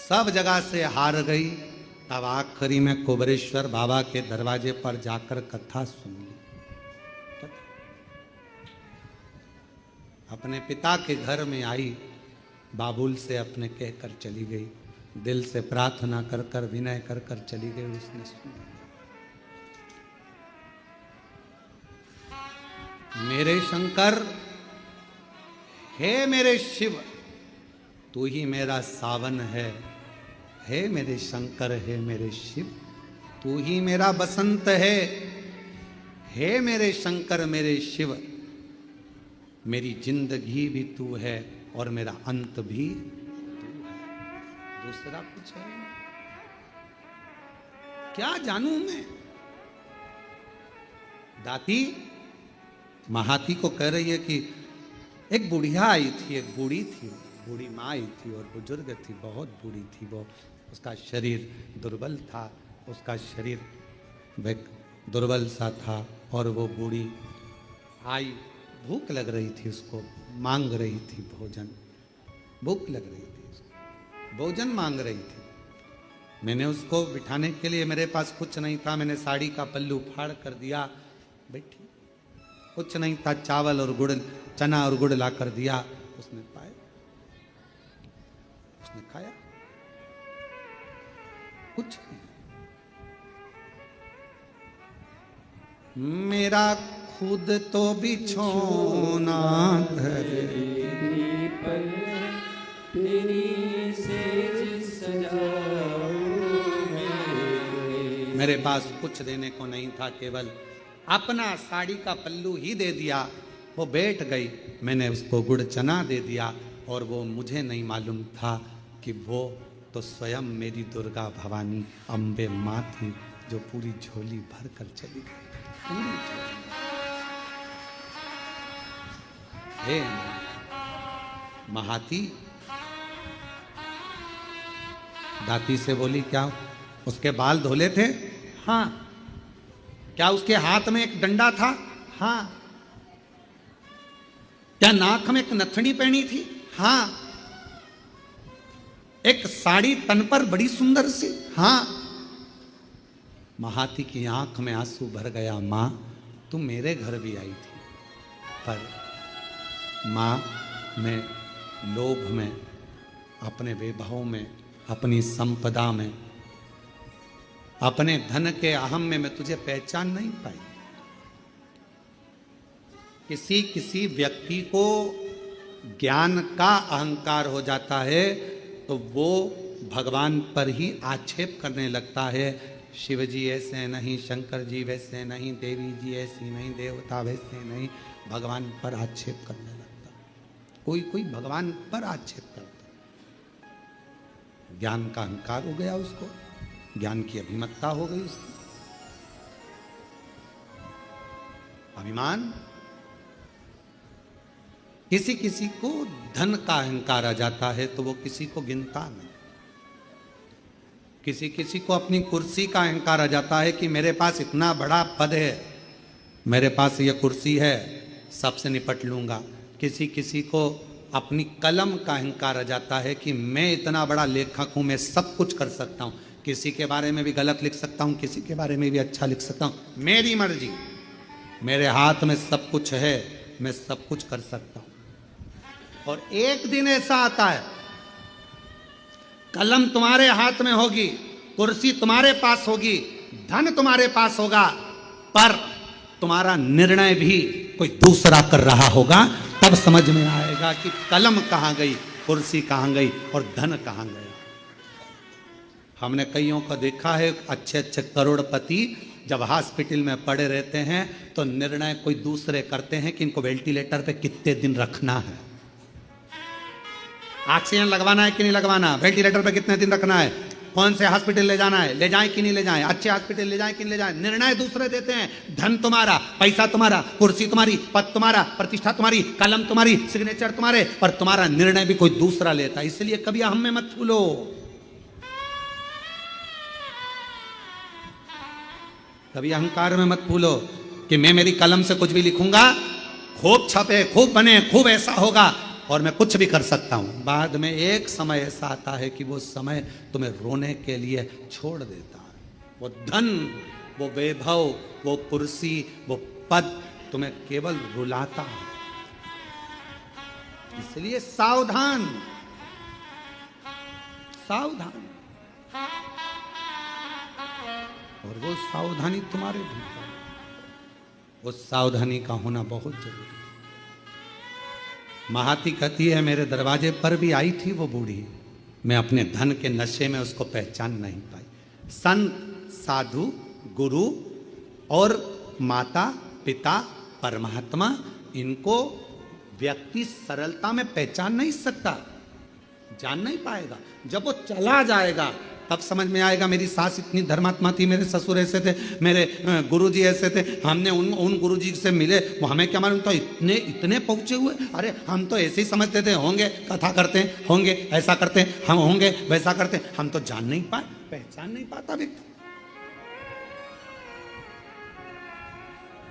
[SPEAKER 1] सब जगह से हार गई। तब आखिरी में कुबरेश्वर बाबा के दरवाजे पर जाकर कथा सुन ली। अपने पिता के घर में आई, बाबुल से अपने कहकर चली गई, दिल से प्रार्थना कर कर विनय कर कर चली गई। उसने सुन लिया। मेरे शंकर, हे मेरे शिव, तू ही मेरा सावन है। हे मेरे शंकर, हे मेरे शिव, तू ही मेरा बसंत है। हे मेरे शंकर, मेरे शिव, मेरी जिंदगी भी तू है और मेरा अंत भी तू है, दूसरा कुछ है नहीं। क्या जानूं मैं? दाती महाती को कह रही है कि एक बुढ़िया आई थी, एक बूढ़ी थी, बूढ़ी माँ आई थी और बुजुर्ग थी, बहुत बूढ़ी थी वो। उसका शरीर दुर्बल था, उसका शरीर दुर्बल सा था और वो बूढ़ी आई, भूख लग रही थी उसको, मांग रही थी भोजन, भूख लग रही थी उसको, भोजन मांग रही थी। मैंने उसको बिठाने के लिए, मेरे पास कुछ नहीं था, मैंने साड़ी का पल्लू फाड़ कर दिया, बैठी, कुछ नहीं था, चावल और गुड़, चना और गुड़ ला कर दिया, उसने पाया, उसने खाया, कुछ नहीं। मेरा खुद तो बिछोना धरती
[SPEAKER 2] पर तेरी सेज सजाऊं
[SPEAKER 1] मेरे पास कुछ देने को नहीं था, केवल अपना साड़ी का पल्लू ही दे दिया। वो बैठ गई, मैंने उसको गुड़ चना दे दिया और वो मुझे नहीं मालूम था कि वो तो स्वयं मेरी दुर्गा भवानी अम्बे माँ थी, जो पूरी झोली भर कर चली गई, पूरी झोली। हे महाती, दाती से बोली, क्या उसके बाल धोले थे? हाँ। क्या उसके हाथ में एक डंडा था? हाँ। क्या नाक में एक नथनी पहनी थी? हाँ। एक साड़ी तन पर बड़ी सुंदर सी? हाँ। महाती की आंख में आंसू भर गया। मां, तुम मेरे घर भी आई थी, पर मां, मैं लोभ में, अपने वैभव में, अपनी संपदा में, अपने धन के अहम में मैं तुझे पहचान नहीं पाई। किसी किसी व्यक्ति को ज्ञान का अहंकार हो जाता है तो वो भगवान पर ही आक्षेप करने लगता है। शिव जी ऐसे नहीं, शंकर जी वैसे नहीं, देवी जी ऐसी नहीं, देवता वैसे नहीं, भगवान पर आक्षेप करने लगता। कोई कोई भगवान पर आक्षेप करता। ज्ञान का अहंकार हो गया उसको, ज्ञान की अभिमत्ता हो गई उसकी, अभिमान। किसी किसी को धन का अहंकार आ जाता है तो वो किसी को गिनता नहीं। किसी किसी को अपनी कुर्सी का अहंकार आ जाता है कि मेरे पास इतना बड़ा पद है, मेरे पास ये कुर्सी है, सबसे निपट लूंगा। किसी किसी को अपनी कलम का अहंकार आ जाता है कि मैं इतना बड़ा लेखक हूं, मैं सब कुछ कर सकता हूं, किसी के बारे में भी गलत लिख सकता हूं, किसी के बारे में भी अच्छा लिख सकता हूं, मेरी मर्जी, मेरे हाथ में सब कुछ है, मैं सब कुछ कर सकता हूं। और एक दिन ऐसा आता है, कलम तुम्हारे हाथ में होगी, कुर्सी तुम्हारे पास होगी, धन तुम्हारे पास होगा, पर तुम्हारा निर्णय भी कोई दूसरा कर रहा होगा। तब समझ में आएगा कि कलम कहां गई, कुर्सी कहां गई और धन कहां गया। हमने कईयों को देखा है, अच्छे अच्छे करोड़पति जब हॉस्पिटल में पड़े रहते हैं तो निर्णय कोई दूसरे करते हैं कि इनको वेंटिलेटर पे कितने दिन रखना है, ऑक्सीजन लगवाना है कि नहीं लगवाना, वेंटिलेटर पे कितने दिन रखना है, कौन से हॉस्पिटल ले जाना है, ले जाएं कि नहीं ले जाएं, अच्छे हॉस्पिटल ले जाएं कि नहीं ले जाएं, निर्णय दूसरे देते हैं। धन तुम्हारा, पैसा तुम्हारा, कुर्सी तुम्हारी, पद तुम्हारा, प्रतिष्ठा तुम्हारी, कलम तुम्हारी, सिग्नेचर तुम्हारे, पर तुम्हारा निर्णय भी कोई दूसरा लेता है। इसलिए कभी अहम में मत फूलो। कभी अहंकार में मत फूलो कि मैं मेरी कलम से कुछ भी लिखूंगा, खूब छपे, खूब बने, खूब ऐसा होगा और मैं कुछ भी कर सकता हूं। बाद में एक समय ऐसा आता है कि वो समय तुम्हें रोने के लिए छोड़ देता है। वो धन, वो वैभव, वो कुर्सी, वो पद तुम्हें केवल रुलाता है। इसलिए सावधान, सावधान। और वो सावधानी तुम्हारे भीतर, वो सावधानी का होना बहुत जरूरी है। महाती कहती है मेरे दरवाजे पर भी आई थी वो बूढ़ी, मैं अपने धन के नशे में उसको पहचान नहीं पाई। संत, साधु, गुरु और माता पिता परमात्मा, इनको व्यक्ति सरलता में पहचान नहीं सकता, जान नहीं पाएगा। जब वो चला जाएगा तब समझ में आएगा मेरी सास इतनी धर्मात्मा थी, मेरे ससुर ऐसे थे, मेरे गुरुजी ऐसे थे, हमने उन गुरुजी से मिले, वो हमें क्या मालूम था इतने इतने पहुंचे हुए। अरे हम तो ऐसे ही समझते थे, होंगे कथा करते हैं, होंगे ऐसा करते हैं, हम होंगे वैसा करते हैं। हम तो जान नहीं पाए, पहचान नहीं पाता व्यक्ति,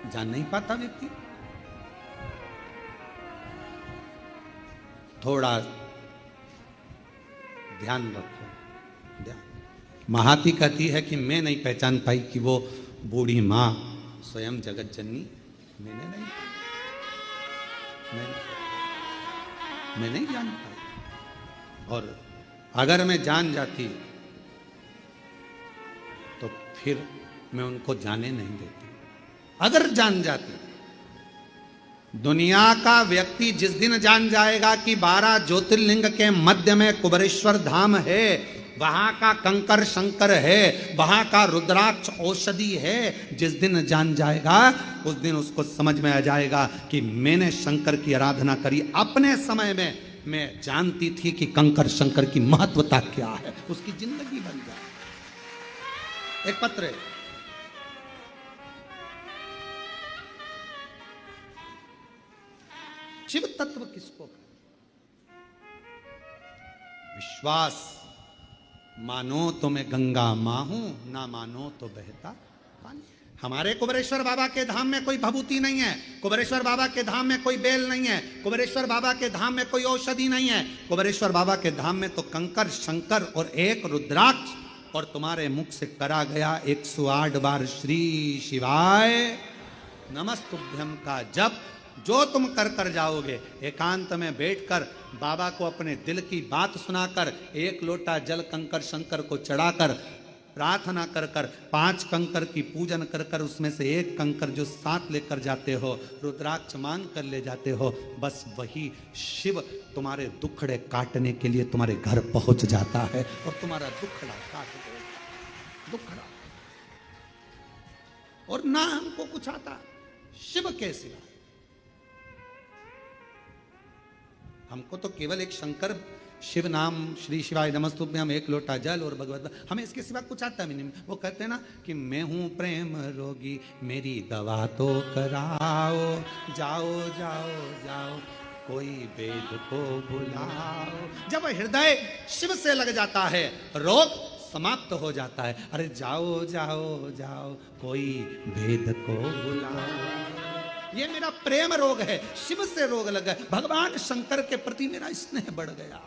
[SPEAKER 1] जान नहीं पाता व्यक्ति। थोड़ा ध्यान रखो। महाती कहती है कि मैं नहीं पहचान पाई कि वो बूढ़ी माँ स्वयं जगत जननी, मैंने नहीं, मैं नहीं जान पाई। और अगर मैं जान जाती तो फिर मैं उनको जाने नहीं देती। अगर जान जाती, दुनिया का व्यक्ति जिस दिन जान जाएगा कि 12 ज्योतिर्लिंग के मध्य में कुबेरेश्वर धाम है, वहां का कंकर शंकर है, वहां का रुद्राक्ष औषधि है, जिस दिन जान जाएगा उस दिन उसको समझ में आ जाएगा कि मैंने शंकर की आराधना करी। अपने समय में मैं जानती थी कि कंकर शंकर की महत्वता क्या है, उसकी जिंदगी बन जाए। एक पत्र है, शिव तत्व किसको, विश्वास। मानो तो मैं गंगा मां हूं, ना मानो तो बहता पानी। हमारे कुबेरेश्वर बाबा के धाम में कोई भभूति नहीं है, कुबेरेश्वर बाबा के धाम में कोई बेल नहीं है, कुबेरेश्वर बाबा के धाम में कोई औषधि नहीं है। कुबेरेश्वर बाबा के धाम में तो कंकर शंकर और एक रुद्राक्ष, और तुम्हारे मुख से करा गया 108 बार श्री शिवाय नमस्तुभ्यम का जप, जो तुम कर कर जाओगे। एकांत में बैठकर बाबा को अपने दिल की बात सुनाकर, एक लोटा जल कंकर शंकर को चढ़ाकर, प्रार्थना कर कर, 5 कंकर की पूजन कर कर, उसमें से एक कंकर जो साथ लेकर जाते हो, रुद्राक्ष मांग कर ले जाते हो, बस वही शिव तुम्हारे दुखड़े काटने के लिए तुम्हारे घर पहुंच जाता है और तुम्हारा दुखड़ा काट देगा। दुखड़ा। और ना हमको कुछ आता शिव के सिवा, हमको तो केवल एक शंकर शिव नाम, श्री शिवाय नमस्तुभ्यम, एक लोटा जल और भगवत, हमें इसके सिवा कुछ आता भी नहीं। वो कहते हैं ना कि मैं हूं प्रेम रोगी, मेरी दवा तो कराओ, जाओ जाओ जाओ कोई वेद को बुलाओ। जब हृदय शिव से लग जाता है रोग समाप्त हो जाता है। अरे जाओ जाओ जाओ कोई वेद को बुलाओ। ये मेरा प्रेम रोग है, शिव से रोग लगा, भगवान शंकर के प्रति मेरा स्नेह बढ़ गया,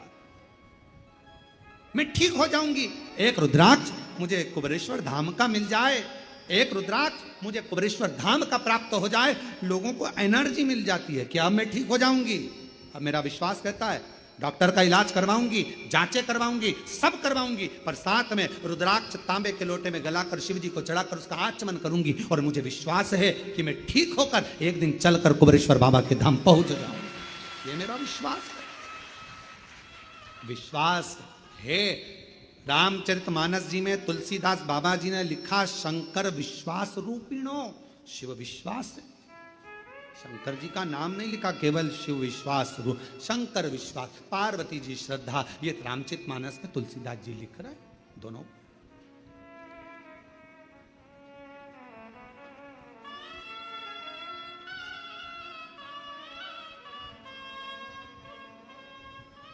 [SPEAKER 1] मैं ठीक हो जाऊंगी। एक रुद्राक्ष मुझे कुबेरेश्वर धाम का मिल जाए, एक रुद्राक्ष मुझे कुबेरेश्वर धाम का प्राप्त हो जाए, लोगों को एनर्जी मिल जाती है कि अब मैं ठीक हो जाऊंगी। अब मेरा विश्वास कहता है डॉक्टर का इलाज करवाऊंगी, जांचें करवाऊंगी, सब करवाऊंगी, पर साथ में रुद्राक्ष तांबे के लोटे में गलाकर शिव जी को चढ़ाकर उसका आचमन करूंगी, और मुझे विश्वास है कि मैं ठीक होकर एक दिन चलकर कुबेरेश्वर बाबा के धाम पहुंच जाऊंगी। ये मेरा विश्वास है। विश्वास है। रामचरितमानस जी में तुलसीदास बाबा जी ने लिखा, शंकर विश्वास रूपिणो, शिव विश्वास है। शंकर जी का नाम नहीं लिखा, केवल शिव विश्वास रूप, शंकर विश्वास, पार्वती जी श्रद्धा, ये रामचरितमानस में तुलसीदास जी लिख रहे हैं। दोनों।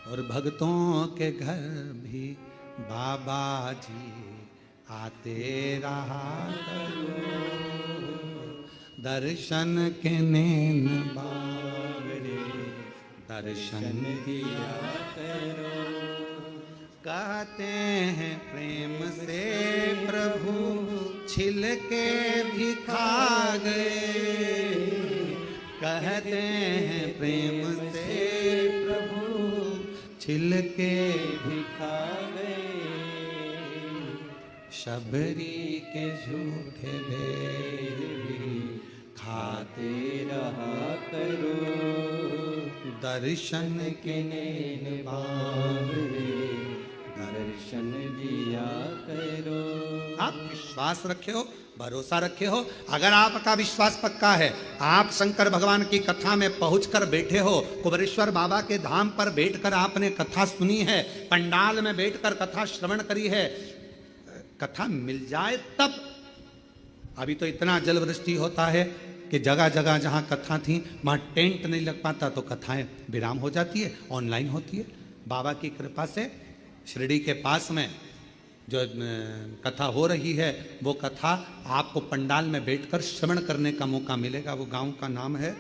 [SPEAKER 1] और भक्तों के घर भी बाबा जी आते रहा करो, दर्शन के नैन बावरे दर्शन दिया करो। कहते हैं प्रेम से प्रभु छिल के भी खा गए, कहते हैं प्रेम से प्रभु छिल के भी खा गए। शबरी के झूठे भेद भी खाते रहा करो, दर्शन के नैन बावरे दर्शन दिया करो। आप विश्वास रखे हो, भरोसा रखे हो। अगर आपका विश्वास पक्का है, आप शंकर भगवान की कथा में पहुंचकर बैठे हो, कुबेरेश्वर बाबा के धाम पर बैठकर आपने कथा सुनी है, पंडाल में बैठकर कथा श्रवण करी है, कथा मिल जाए तब। अभी तो इतना जल वृष्टि होता है कि जगह जगह जहां कथा थी वहां टेंट नहीं लग पाता, तो कथाएं विराम हो जाती है, ऑनलाइन होती है। बाबा की कृपा से शिरडी के पास में जो कथा हो रही है, वो कथा आपको पंडाल में बैठकर श्रवण करने का मौका मिलेगा। वो गांव का नाम है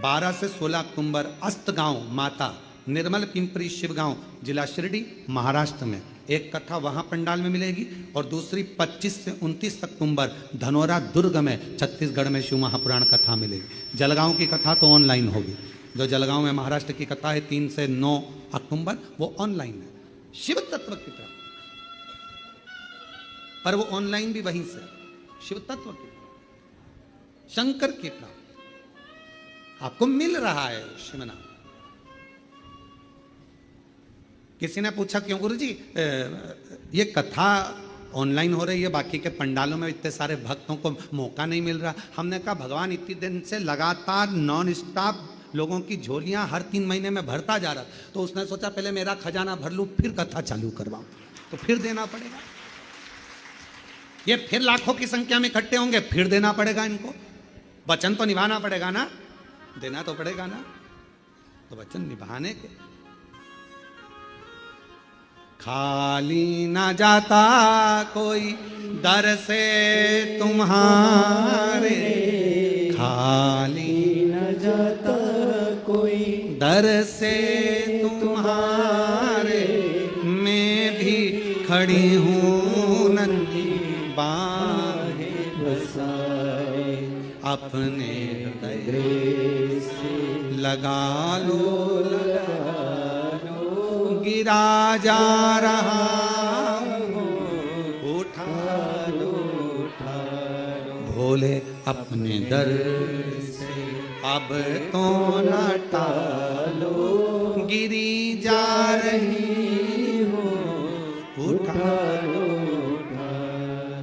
[SPEAKER 1] 12 से 16 अक्टूबर अस्त गांव माता, निर्मल पिंपरी शिव गांव, जिला शिरडी, महाराष्ट्र में। एक कथा वहां पंडाल में मिलेगी और दूसरी 25 से 29 अक्टूबर धनोरा दुर्ग में, छत्तीसगढ़ में शिव महापुराण कथा मिलेगी। जलगांव की कथा तो ऑनलाइन होगी। जो जलगांव में महाराष्ट्र की कथा है 3 से 9 अक्टूबर, वो ऑनलाइन है। शिव तत्व की प्राप्ति, पर वो ऑनलाइन भी वहीं से। शिव तत्व की प्राप्ति, शंकर की प्राप्ति आपको मिल रहा है। शिवनाम। किसी ने पूछा क्यों गुरुजी ये कथा ऑनलाइन हो रही है, बाकी के पंडालों में इतने सारे भक्तों को मौका नहीं मिल रहा। हमने कहा भगवान इतनी दिन से लगातार नॉन स्टॉप लोगों की झोलियां हर 3 महीने में भरता जा रहा, तो उसने सोचा पहले मेरा खजाना भर लूं फिर कथा चालू करवाऊं, तो फिर देना पड़ेगा। ये फिर लाखों की संख्या में इकट्ठे होंगे, फिर देना पड़ेगा इनको। वचन तो निभाना पड़ेगा ना, देना तो पड़ेगा ना, तो वचन निभाने के। खाली ना जाता कोई दर से तुम्हारे, खाली न जाता कोई दर से तुम्हारे, मैं भी खड़ी हूँ नंदी बाहें बसाए, अपने हृदय से लगा लो, गिरा जा रहा हूँ, उठा लो, भोले अपने दर से अब तो न टालो, गिरी जा रही हो, उठा लो।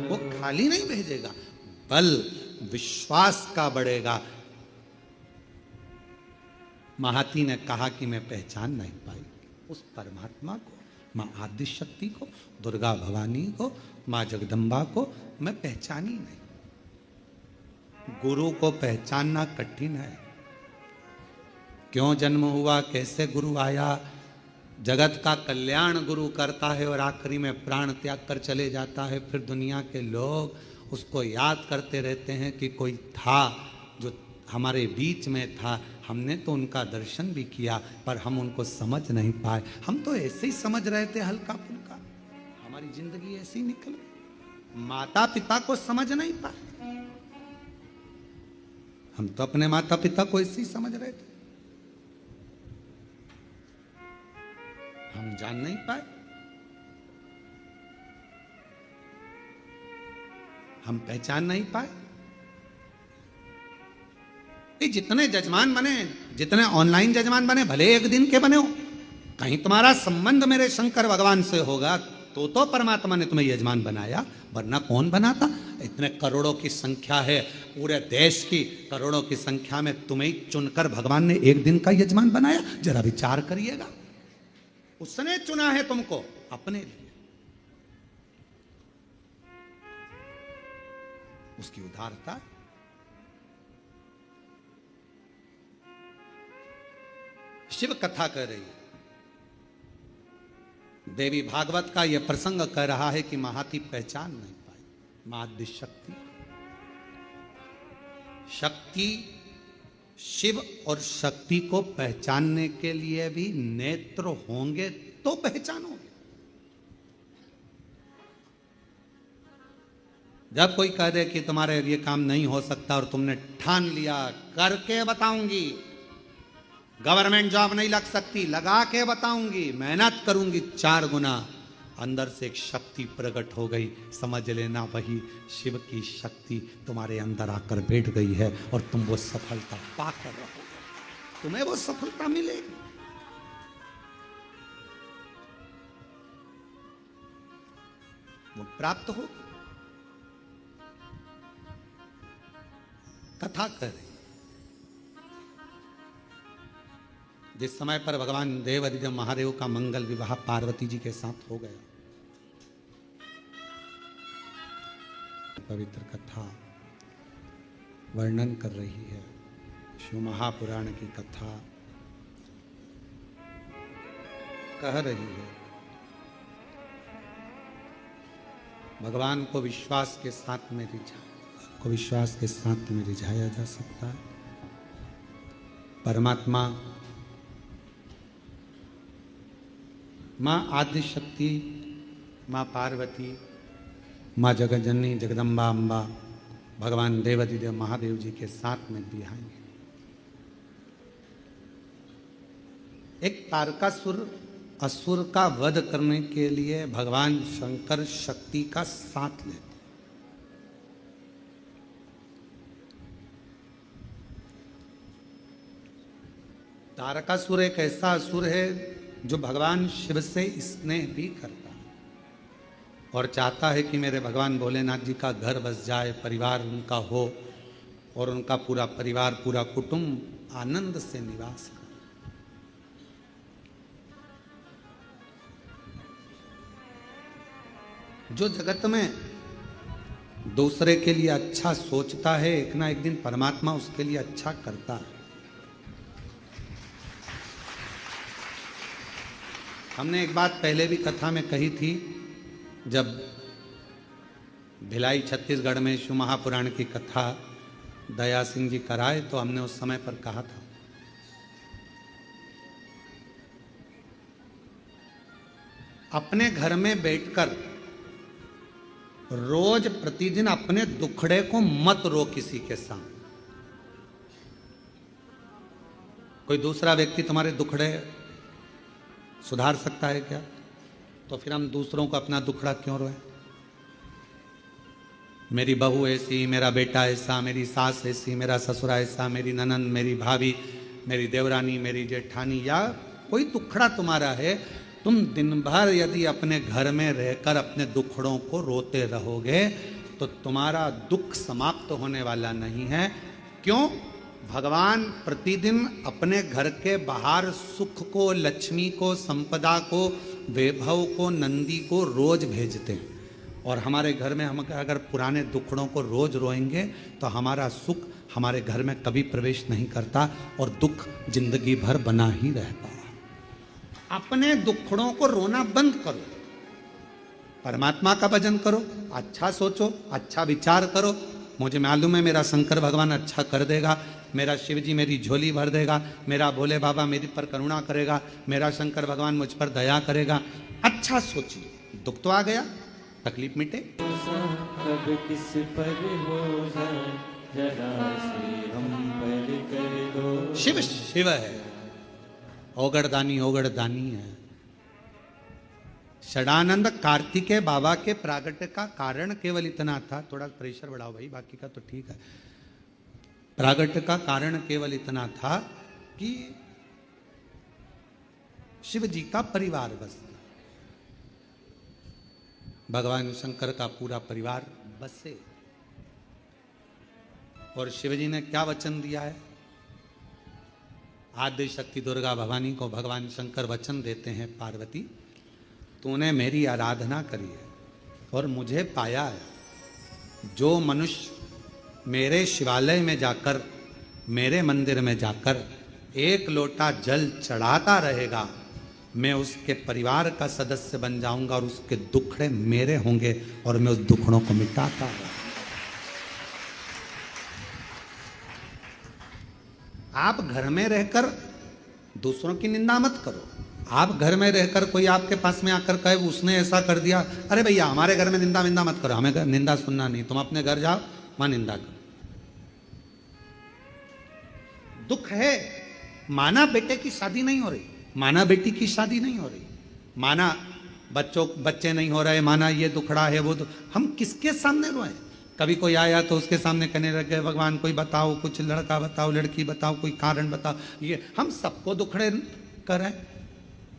[SPEAKER 1] वो खाली नहीं भेजेगा, बल विश्वास का बढ़ेगा। महाती ने कहा कि मैं पहचान नहीं पाई उस परमात्मा को, माँ आदि शक्ति को, दुर्गा भवानी को, माँ जगदम्बा को मैं पहचानी नहीं। गुरु को पहचानना कठिन है। क्यों जन्म हुआ, कैसे गुरु आया, जगत का कल्याण गुरु करता है और आखिरी में प्राण त्याग कर चले जाता है। फिर दुनिया के लोग उसको याद करते रहते हैं कि कोई था जो हमारे बीच में था, हमने तो उनका दर्शन भी किया पर हम उनको समझ नहीं पाए। हम तो ऐसे ही समझ रहे थे हल्का फुल्का, हमारी जिंदगी ऐसी निकल गई। माता पिता को समझ नहीं पाए, हम तो अपने माता पिता को ऐसे ही समझ रहे थे, हम जान नहीं पाए, हम पहचान नहीं पाए। ये जितने जजमान बने, जितने ऑनलाइन जजमान बने, भले एक दिन के बने हो, कहीं तुम्हारा संबंध मेरे शंकर भगवान से होगा तो परमात्मा ने तुम्हें यजमान बनाया, वरना कौन बनाता। इतने करोड़ों की संख्या है, पूरे देश की करोड़ों की संख्या में तुम्हें चुनकर भगवान ने एक दिन का यजमान बनाया। जरा विचार करिएगा, उसने चुना है तुमको अपने लिए। उसकी उदारता। शिव कथा कर रही है, देवी भागवत का यह प्रसंग कह रहा है कि महाती पहचान नहीं पाई माध्य शक्ति। शक्ति, शिव और शक्ति को पहचानने के लिए भी नेत्र होंगे तो पहचानोगे। जब कोई कह दे कि तुम्हारे ये काम नहीं हो सकता और तुमने ठान लिया करके बताऊंगी, गवर्नमेंट जॉब नहीं लग सकती, लगा के बताऊंगी, मेहनत करूंगी 4 गुना, अंदर से एक शक्ति प्रकट हो गई, समझ लेना वही शिव की शक्ति तुम्हारे अंदर आकर बैठ गई है और तुम वो सफलता पाकर रहोगे, तुम्हें वो सफलता मिलेगी। वो प्राप्त हो। कथा कर रही, जिस समय पर भगवान देव अधिदेव महादेव का मंगल विवाह पार्वती जी के साथ हो गया, पवित्र कथा वर्णन कर रही है, शिव महापुराण की कथा कह रही है। भगवान को विश्वास के साथ में रिझाया जा सकता है। परमात्मा माँ आदि शक्ति, माँ पार्वती, माँ जगज्जननी जगदम्बा अम्बा भगवान देवाधिदेव महादेव जी के साथ में बिहाएंगे। एक तारकासुर असुर का वध करने के लिए भगवान शंकर शक्ति का साथ लेते। तारकासुर एक ऐसा असुर है जो भगवान शिव से स्नेह भी करता है और चाहता है कि मेरे भगवान भोलेनाथ जी का घर बस जाए, परिवार उनका हो और उनका पूरा परिवार, पूरा कुटुंब आनंद से निवास करे। जो जगत में दूसरे के लिए अच्छा सोचता है, एक ना एक दिन परमात्मा उसके लिए अच्छा करता है। हमने एक बात पहले भी कथा में कही थी, जब भिलाई छत्तीसगढ़ में शिव महापुराण की कथा दया सिंह जी कराए तो हमने उस समय पर कहा था अपने घर में बैठकर रोज प्रतिदिन अपने दुखड़े को मत रो किसी के सामने। कोई दूसरा व्यक्ति तुम्हारे दुखड़े सुधार सकता है क्या? तो फिर हम दूसरों को अपना दुखड़ा क्यों रोए? मेरी बहू ऐसी, मेरा बेटा ऐसा, मेरी सास ऐसी, मेरा ससुरा ऐसा, मेरी ननंद, मेरी भाभी, मेरी देवरानी, मेरी जेठानी, या कोई दुखड़ा तुम्हारा है, तुम दिन भर यदि अपने घर में रहकर अपने दुखड़ों को रोते रहोगे तो तुम्हारा दुख समाप्त होने वाला नहीं है। क्यों? भगवान प्रतिदिन अपने घर के बाहर सुख को, लक्ष्मी को, संपदा को, वैभव को, नंदी को रोज भेजते हैं और हमारे घर में हम अगर पुराने दुखड़ों को रोज रोएंगे तो हमारा सुख हमारे घर में कभी प्रवेश नहीं करता और दुख जिंदगी भर बना ही रहता है। अपने दुखड़ों को रोना बंद करो, परमात्मा का भजन करो, अच्छा सोचो, अच्छा विचार करो। मुझे मालूम है मेरा शंकर भगवान अच्छा कर देगा, मेरा शिव जी मेरी झोली भर देगा, मेरा भोले बाबा मेरे पर करुणा करेगा, मेरा शंकर भगवान मुझ पर दया करेगा। अच्छा सोचिए, दुख तो आ गया, तकलीफ मिटे।
[SPEAKER 2] अब किस पर हो जाए, जरा से हम पर कर दो।
[SPEAKER 1] शिव शिव है, ओगड़दानी है। षडानंद कार्तिकेय बाबा के प्रागट्य का कारण केवल इतना था, थोड़ा प्रेशर बढ़ाओ भाई, बाकी का तो ठीक है। प्रागट्य का कारण केवल इतना था कि शिव जी का परिवार बसता, भगवान शंकर का पूरा परिवार बसे। और शिव जी ने क्या वचन दिया है? आद्य शक्ति दुर्गा भवानी को भगवान शंकर वचन देते हैं, पार्वती तूने मेरी आराधना करी है और मुझे पाया है। जो मनुष्य मेरे शिवालय में जाकर, मेरे मंदिर में जाकर एक लोटा जल चढ़ाता रहेगा, मैं उसके परिवार का सदस्य बन जाऊंगा और उसके दुखड़े मेरे होंगे और मैं उस दुखड़ों को मिटाता रहूंगा। आप घर में रहकर दूसरों की निंदा मत करो। आप घर में रहकर कोई आपके पास में आकर कहे उसने ऐसा कर दिया, अरे भैया हमारे घर में निंदा विंदा मत करो, हमें निंदा सुनना नहीं, तुम अपने घर जाओ वहां निंदा करो। दुख है, माना बेटे की शादी नहीं हो रही, माना बेटी की शादी नहीं हो रही, माना बच्चे नहीं हो रहे, माना ये दुखड़ा है वो हम किसके सामने रोए? कभी कोई आया तो उसके सामने कहने लग गए भगवान कोई बताओ, कुछ लड़का बताओ, लड़की बताओ, कोई कारण बताओ। ये हम सबको दुखड़े कर रहे हैं।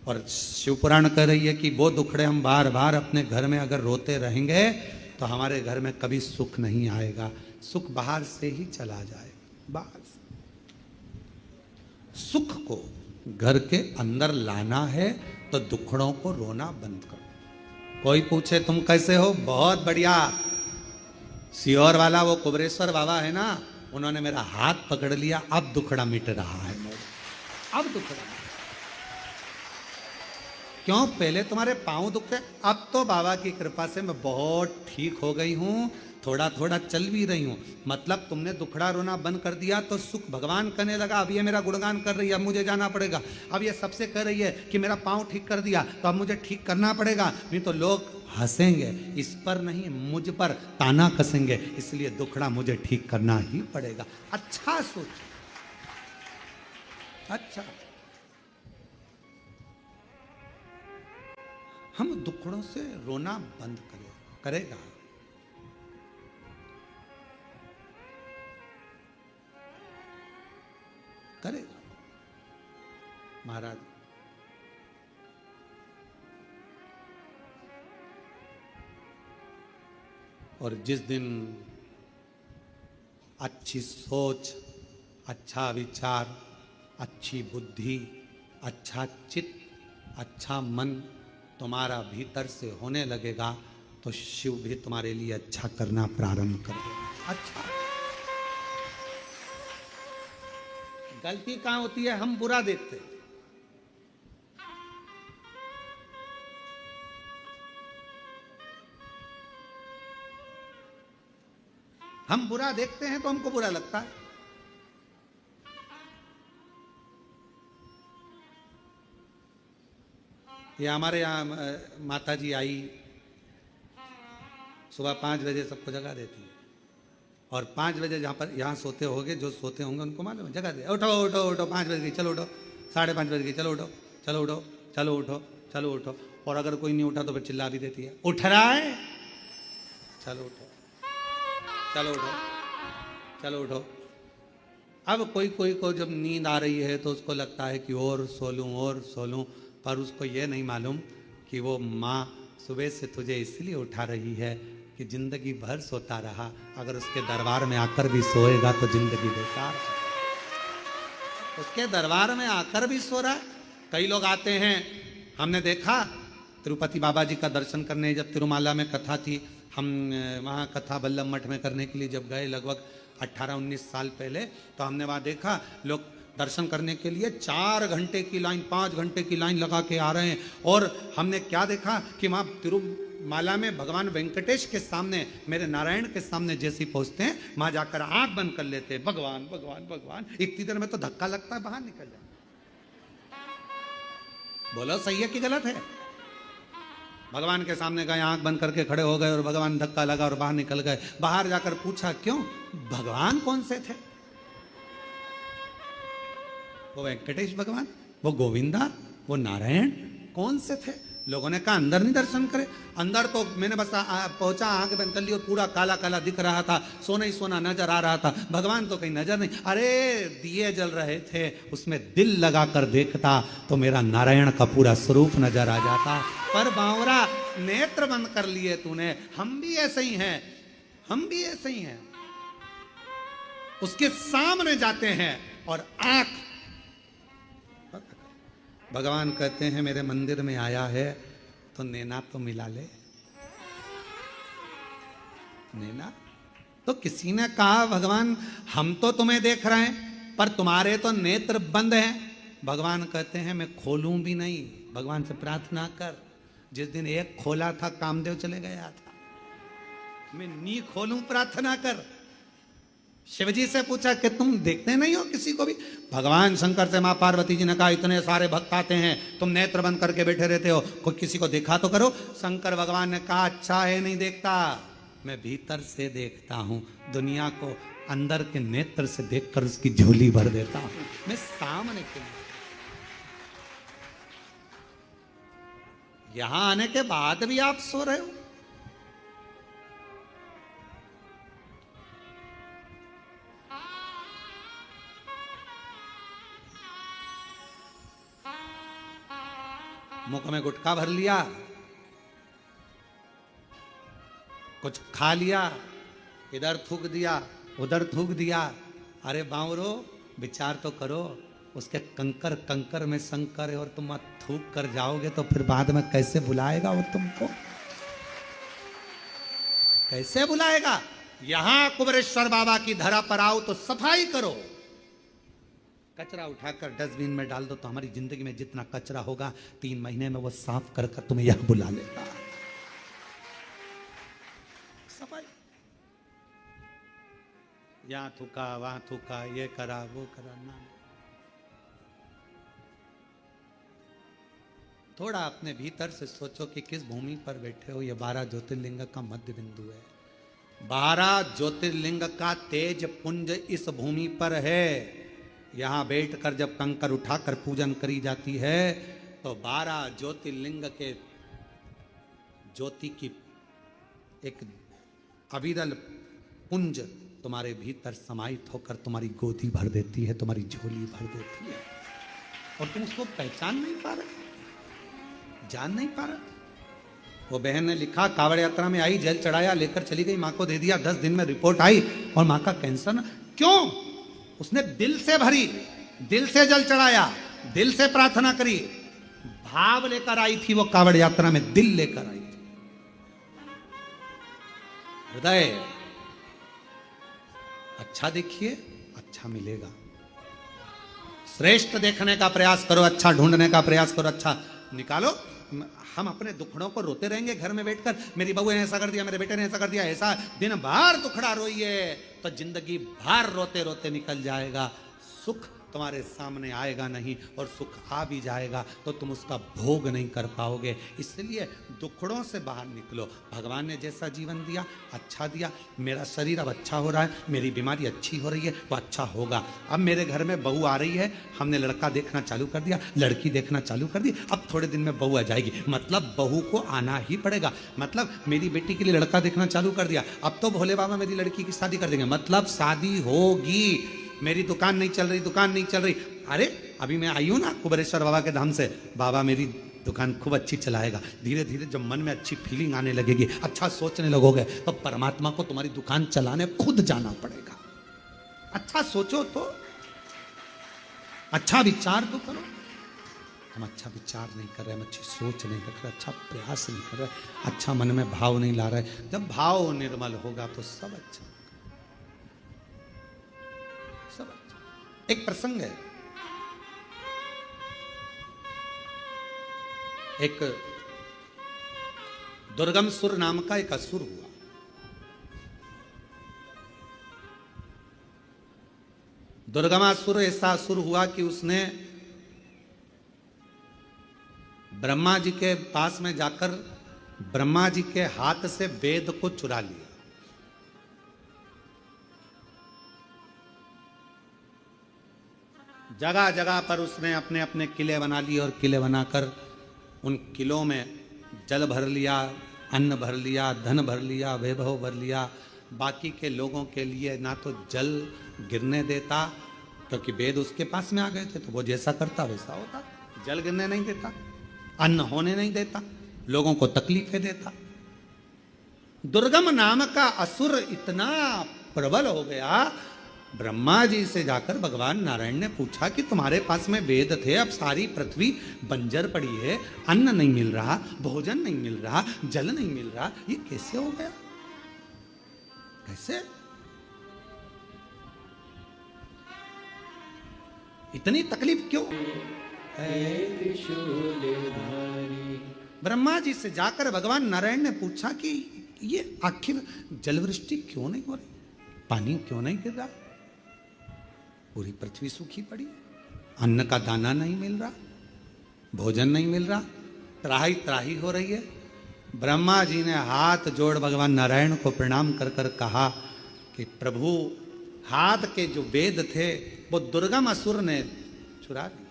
[SPEAKER 1] और शिव पुराण कह रही है कि वो दुखड़े हम बार बार अपने घर में अगर रोते रहेंगे तो हमारे घर में कभी सुख नहीं आएगा, सुख बाहर से ही चला जाएगा। बाहर से सुख को घर के अंदर लाना है तो दुखड़ों को रोना बंद करो। कोई पूछे तुम कैसे हो, बहुत बढ़िया। सियोर वाला वो कुबरेश्वर बाबा है ना, उन्होंने मेरा हाथ पकड़ लिया, अब दुखड़ा मिट रहा है मेरा, अब दुखड़ा। क्यों? पहले तुम्हारे पांव दुखते, अब तो बाबा की कृपा से मैं बहुत ठीक हो गई हूं, थोड़ा थोड़ा चल भी रही हूं। मतलब तुमने दुखड़ा रोना बंद कर दिया तो सुख भगवान करने लगा। अब ये मेरा गुणगान कर रही है, अब मुझे जाना पड़ेगा। अब ये सबसे कह रही है कि मेरा पांव ठीक कर दिया तो अब मुझे ठीक करना पड़ेगा, नहीं तो लोग हंसेंगे, इस पर नहीं मुझ पर ताना कसेंगे, इसलिए दुखड़ा मुझे ठीक करना ही पड़ेगा। अच्छा सोच, अच्छा। हम दुखड़ों से रोना बंद करेगा। करेगा महाराज। और जिस दिन अच्छी सोच, अच्छा विचार, अच्छी बुद्धि, अच्छा चित्त, अच्छा मन तुम्हारा भीतर से होने लगेगा तो शिव भी तुम्हारे लिए अच्छा करना प्रारंभ कर देगा। अच्छा, गलती कहां होती है? हम बुरा देखते हैं। हम बुरा देखते हैं तो हमको बुरा लगता है। ये हमारे यहाँ माता जी आई, सुबह 5 बजे सबको जगा देती है, और 5 बजे जहाँ पर यहाँ सोते होंगे, जो सोते होंगे उनको मालूम है, जगा दे, उठो उठो उठो, 5 बज गई, चलो उठो, 5:30 बज गई, चलो उठो, चलो उठो, चलो उठो, चलो उठो। और अगर कोई नहीं उठा तो फिर चिल्ला भी देती है, उठ रहा है, चलो उठो, चलो उठो, चलो उठो। अब कोई कोई को जब नींद आ रही है तो उसको लगता है कि और सो लूँ, पर उसको ये नहीं मालूम कि वो माँ सुबह से तुझे इसलिए उठा रही है कि जिंदगी भर सोता रहा, अगर उसके दरबार में आकर भी सोएगा तो जिंदगी बेकार। उसके दरबार में आकर भी सो रहा है। कई लोग आते हैं, हमने देखा तिरुपति बाबा जी का दर्शन करने, जब तिरुमाला में कथा थी, हम वहाँ कथा बल्लभ मठ में करने के लिए जब गए लगभग 18-19 साल पहले, तो हमने वहाँ देखा लोग दर्शन करने के लिए 4 घंटे की लाइन, 5 घंटे की लाइन लगा के आ रहे हैं। और हमने क्या देखा कि वहाँ तिरुमाला में भगवान वेंकटेश के सामने, मेरे नारायण के सामने जैसे पहुँचते हैं, वहाँ जाकर आंख बंद कर लेते हैं, भगवान भगवान भगवान। इतनी देर में तो धक्का लगता है, बाहर निकल जाए। बोलो सही है कि गलत है? भगवान के सामने गए, आंख बंद करके खड़े हो गए और भगवान धक्का लगा और बाहर निकल गए। बाहर जाकर पूछा क्यों? भगवान कौन से थे? वो वेंकटेश भगवान, वो गोविंदा, वो नारायण कौन से थे? लोगों ने कहा अंदर नहीं दर्शन करे। अंदर तो मैंने बस पहुंचा, आंख बंद कर ली और पूरा काला काला दिख रहा था, सोना ही सोना नजर आ रहा था, भगवान तो कहीं नजर नहीं। अरे दिए जल रहे थे, उसमें दिल लगा कर देखता तो मेरा नारायण का पूरा स्वरूप नजर आ जाता। पर बावरा नेत्र बंद कर लिए तूने। हम भी ऐसे ही हैं, हम भी ऐसे ही हैं। उसके सामने जाते हैं और आंख, भगवान कहते हैं मेरे मंदिर में आया है तो नैना तो मिला ले। नैना तो किसी ने कहा भगवान हम तो तुम्हें देख रहे हैं पर तुम्हारे तो नेत्र बंद हैं। भगवान कहते हैं मैं खोलूं भी नहीं, भगवान से प्रार्थना कर। जिस दिन एक खोला था कामदेव चले गया था, मैं नी खोलूं प्रार्थना कर। शिवजी से पूछा कि तुम देखते नहीं हो किसी को भी? भगवान शंकर से मां पार्वती जी ने कहा इतने सारे भक्त आते हैं, तुम नेत्र बंद करके बैठे रहते हो, कोई किसी को देखा तो करो। शंकर भगवान ने कहा अच्छा है नहीं देखता, मैं भीतर से देखता हूं, दुनिया को अंदर के नेत्र से देखकर उसकी झोली भर देता हूं, मैं सामने के। यहां आने के बाद भी आप सो रहे हो। मुख में गुटखा भर लिया, कुछ खा लिया, इधर थूक दिया उधर थूक दिया। अरे बावरो विचार तो करो, उसके कंकर कंकर में शंकर है और तुम थूक कर जाओगे तो फिर बाद में कैसे बुलाएगा वो तुमको? कैसे बुलाएगा? यहां कुबेरेश्वर बाबा की धरा पर आओ तो सफाई करो, कचरा उठाकर डस्टबिन में डाल दो तो हमारी जिंदगी में जितना कचरा होगा 3 महीने में वो साफ कर कर तुम्हें यहां बुला लेगा। सफाई, यहां थूका वहां थूका, ये करा वो करा ना। थोड़ा अपने भीतर से सोचो कि किस भूमि पर बैठे हो। ये 12 ज्योतिर्लिंग का मध्य बिंदु है। 12 ज्योतिर्लिंग का तेज पुंज इस भूमि पर है। यहां बैठकर जब कंकर उठाकर पूजन करी जाती है तो 12 ज्योतिर्लिंग के ज्योति की एक अविरल पुंज तुम्हारे भीतर समाहित होकर तुम्हारी गोदी भर देती है, तुम्हारी झोली भर देती है, और तुम उसको पहचान नहीं पा रहे, जान नहीं पा रहे। वो बहन ने लिखा कावड़ यात्रा में आई, जल चढ़ाया, लेकर चली गई, मां को दे दिया, 10 दिन में रिपोर्ट आई और मां का कैंसर। क्यों? उसने दिल से भरी, दिल से जल चढ़ाया, दिल से प्रार्थना करी, भाव लेकर आई थी वो कावड़ यात्रा में, दिल लेकर आई थी। हृदय अच्छा देखिए, अच्छा मिलेगा। श्रेष्ठ देखने का प्रयास करो, अच्छा ढूंढने का प्रयास करो, अच्छा निकालो। हम अपने दुखड़ों को रोते रहेंगे घर में बैठकर, मेरी बहू ने ऐसा कर दिया, मेरे बेटे ने ऐसा कर दिया, ऐसा दिन भर दुखड़ा रोइए तो जिंदगी भर रोते रोते निकल जाएगा। सुख तुम्हारे सामने आएगा नहीं, और सुख आ भी जाएगा तो तुम उसका भोग नहीं कर पाओगे। इसलिए दुखड़ों से बाहर निकलो। भगवान ने जैसा जीवन दिया अच्छा दिया, मेरा शरीर अब अच्छा हो रहा है, मेरी बीमारी अच्छी हो रही है तो अच्छा होगा। अब मेरे घर में बहू आ रही है, हमने लड़का देखना चालू कर दिया, लड़की देखना चालू कर दी, अब थोड़े दिन में बहू आ जाएगी, मतलब बहू को आना ही पड़ेगा। मतलब मेरी बेटी के लिए लड़का देखना चालू कर दिया, अब तो भोले बाबा मेरी लड़की की शादी कर देंगे, मतलब शादी होगी। मेरी दुकान नहीं चल रही, दुकान नहीं चल रही, अरे अभी मैं आई हूं ना कुबेरेश्वर बाबा के धाम से, बाबा मेरी दुकान खूब अच्छी चलाएगा। धीरे धीरे जब मन में अच्छी फीलिंग आने लगेगी, अच्छा सोचने लगोगे, तो परमात्मा को तुम्हारी दुकान चलाने खुद जाना पड़ेगा। अच्छा सोचो तो, अच्छा विचार तो करो। हम अच्छा विचार नहीं कर रहे, हम अच्छी सोच नहीं कर रहे, अच्छा प्रयास नहीं कर रहे, अच्छा मन में भाव नहीं ला रहे। जब भाव निर्मल होगा तो सब अच्छा, सब अच्छा। एक प्रसंग है, एक दुर्गमसुर नाम का एक असुर हुआ। दुर्गमासुर ऐसा असुर हुआ कि उसने ब्रह्मा जी के पास में जाकर ब्रह्मा जी के हाथ से वेद को चुरा लिया। जगह जगह पर उसने अपने अपने किले बना लिए और किले बनाकर उन किलों में जल भर लिया, अन्न भर लिया, धन भर लिया, वैभव भर लिया। बाकी के लोगों के लिए ना तो जल गिरने देता, क्योंकि वेद उसके पास में आ गए थे, तो वो जैसा करता वैसा होता। जल गिरने नहीं देता, अन्न होने नहीं देता, लोगों को तकलीफें देता। दुर्गम नाम का असुर इतना प्रबल हो गया, ब्रह्मा जी से जाकर भगवान नारायण ने पूछा कि तुम्हारे पास में वेद थे, अब सारी पृथ्वी बंजर पड़ी है, अन्न नहीं मिल रहा, भोजन नहीं मिल रहा, जल नहीं मिल रहा, ये कैसे हो गया? कैसे? इतनी तकलीफ क्यों? ब्रह्मा जी से जाकर भगवान नारायण ने पूछा कि ये आखिर जलवृष्टि क्यों नहीं हो रही, पानी क्यों नहीं गिर रहा, पूरी पृथ्वी सूखी पड़ी, अन्न का दाना नहीं मिल रहा, भोजन नहीं मिल रहा, त्राही त्राही हो रही है। ब्रह्मा जी ने हाथ जोड़ भगवान नारायण को प्रणाम कर कर कहा कि प्रभु, हाथ के जो वेद थे वो दुर्गम असुर ने चुरा लिए,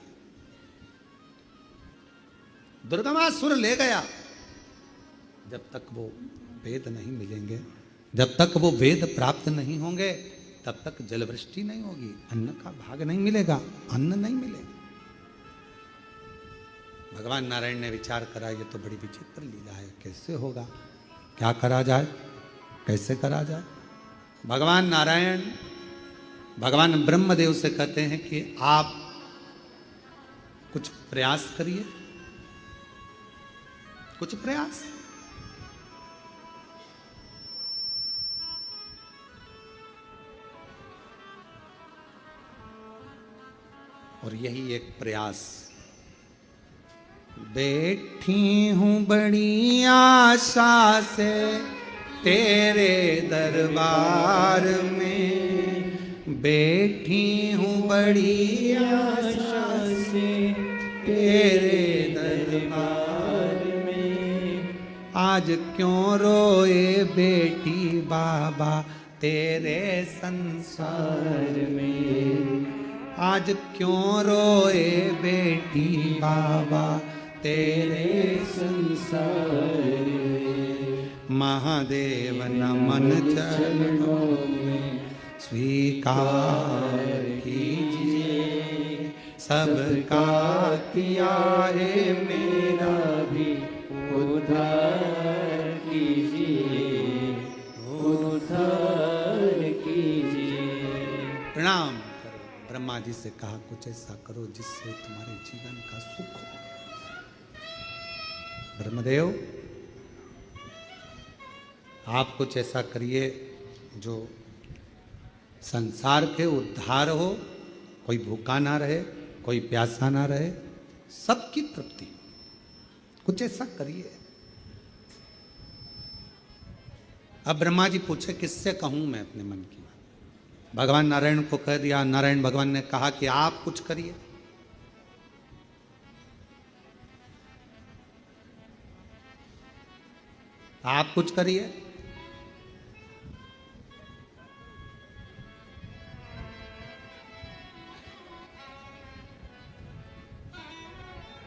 [SPEAKER 1] दुर्गमासुर ले गया। जब तक वो वेद नहीं मिलेंगे, जब तक वो वेद प्राप्त नहीं होंगे, तब तक जलवृष्टि नहीं होगी, अन्न का भाग नहीं मिलेगा, अन्न नहीं मिलेगा। भगवान नारायण ने विचार करा, ये तो बड़ी विचित्र लीला है, कैसे होगा, क्या करा जाए, कैसे करा जाए। भगवान नारायण भगवान ब्रह्मदेव से कहते हैं कि आप कुछ प्रयास करिए, कुछ प्रयास। और यही एक प्रयास। बैठी हूं बड़ी आशा से तेरे दरबार में, बैठी हूं बड़ी आशा से तेरे दरबार में, आज क्यों रोए बेटी बाबा तेरे संसार में, आज क्यों रोए बेटी बाबा तेरे संसार में। महादेव नमन चरणों में स्वीकार कीजिए, सबका किया है मेरा भी उद्धार कीजिए, उद्धार कीजिए। प्रणाम। ब्रह्मा जी से कहा, कुछ ऐसा करो जिससे तुम्हारे जीवन का सुख हो। ब्रह्मदेव, आप कुछ ऐसा करिए जो संसार के उद्धार हो, कोई भूखा ना रहे, कोई प्यासा ना रहे, सबकी तृप्ति, कुछ ऐसा करिए। अब ब्रह्मा जी पूछे, किससे कहूं मैं अपने मन की बात। भगवान नारायण को कह दिया। नारायण भगवान ने कहा कि आप कुछ करिए। आप कुछ करिए।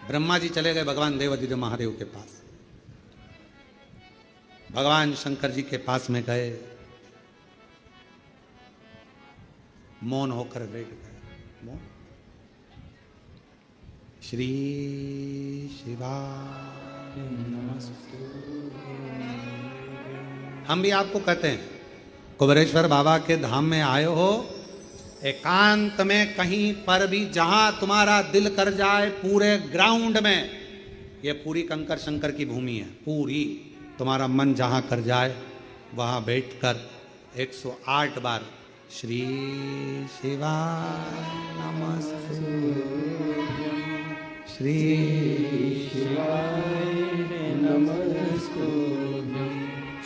[SPEAKER 1] ब्रह्मा जी चले गए भगवान देवादिदेव महादेव के पास। भगवान शंकर जी के पास में गए, मौन होकर बैठ गए। मौन। श्री शिवाय नमस्तु। हम भी आपको कहते हैं, कुबेरेश्वर बाबा के धाम में आए हो, एकांत में कहीं पर भी जहां तुम्हारा दिल कर जाए, पूरे ग्राउंड में, ये पूरी कंकर शंकर की भूमि है, पूरी तुम्हारा मन जहां कर जाए वहां बैठकर 108 बार श्री शिवाय नमस्तुभ्यं, श्री शिवाय नमस्तुभ्यं,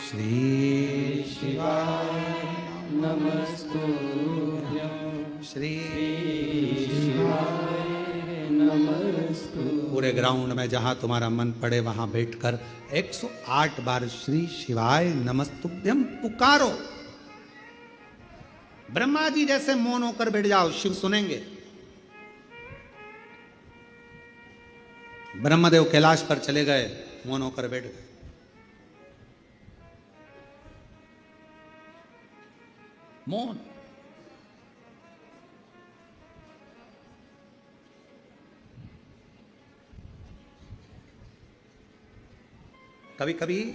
[SPEAKER 1] श्री शिवाय नमस्तुभ्यं, श्री शिवाय नमस्तुभ्यं। पूरे ग्राउंड में जहां तुम्हारा मन पड़े वहां बैठकर 108 बार श्री शिवाय नमस्तुभ्यं पुकारो। ब्रह्मा जी जैसे मौन होकर बैठ जाओ, शिव सुनेंगे। ब्रह्मदेव कैलाश पर चले गए, मौन होकर बैठ गए। मौन। कभी कभी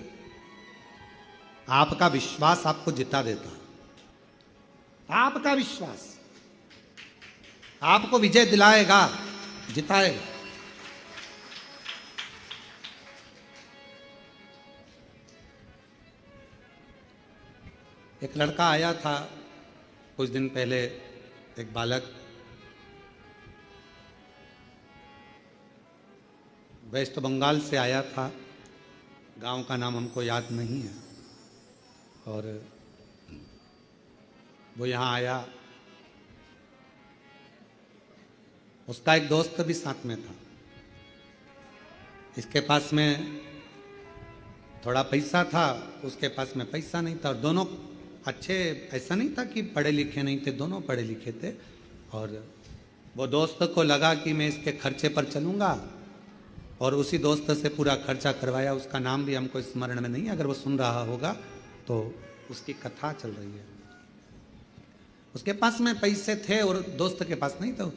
[SPEAKER 1] आपका विश्वास आपको जिता देता है। आपका विश्वास आपको विजय दिलाएगा, जिताएगा। एक लड़का आया था कुछ दिन पहले, एक बालक, वेस्ट बंगाल से आया था, गांव का नाम हमको याद नहीं है, और वो यहाँ आया। उसका एक दोस्त भी साथ में था। इसके पास में थोड़ा पैसा था, उसके पास में पैसा नहीं था, और दोनों अच्छे, ऐसा नहीं था कि पढ़े लिखे नहीं थे, दोनों पढ़े लिखे थे। और वो दोस्त को लगा कि मैं इसके खर्चे पर चलूँगा, और उसी दोस्त से पूरा खर्चा करवाया। उसका नाम भी हमको स्मरण में नहीं है, अगर वो सुन रहा होगा तो उसकी कथा चल रही है। उसके पास में पैसे थे और दोस्त के पास नहीं, तो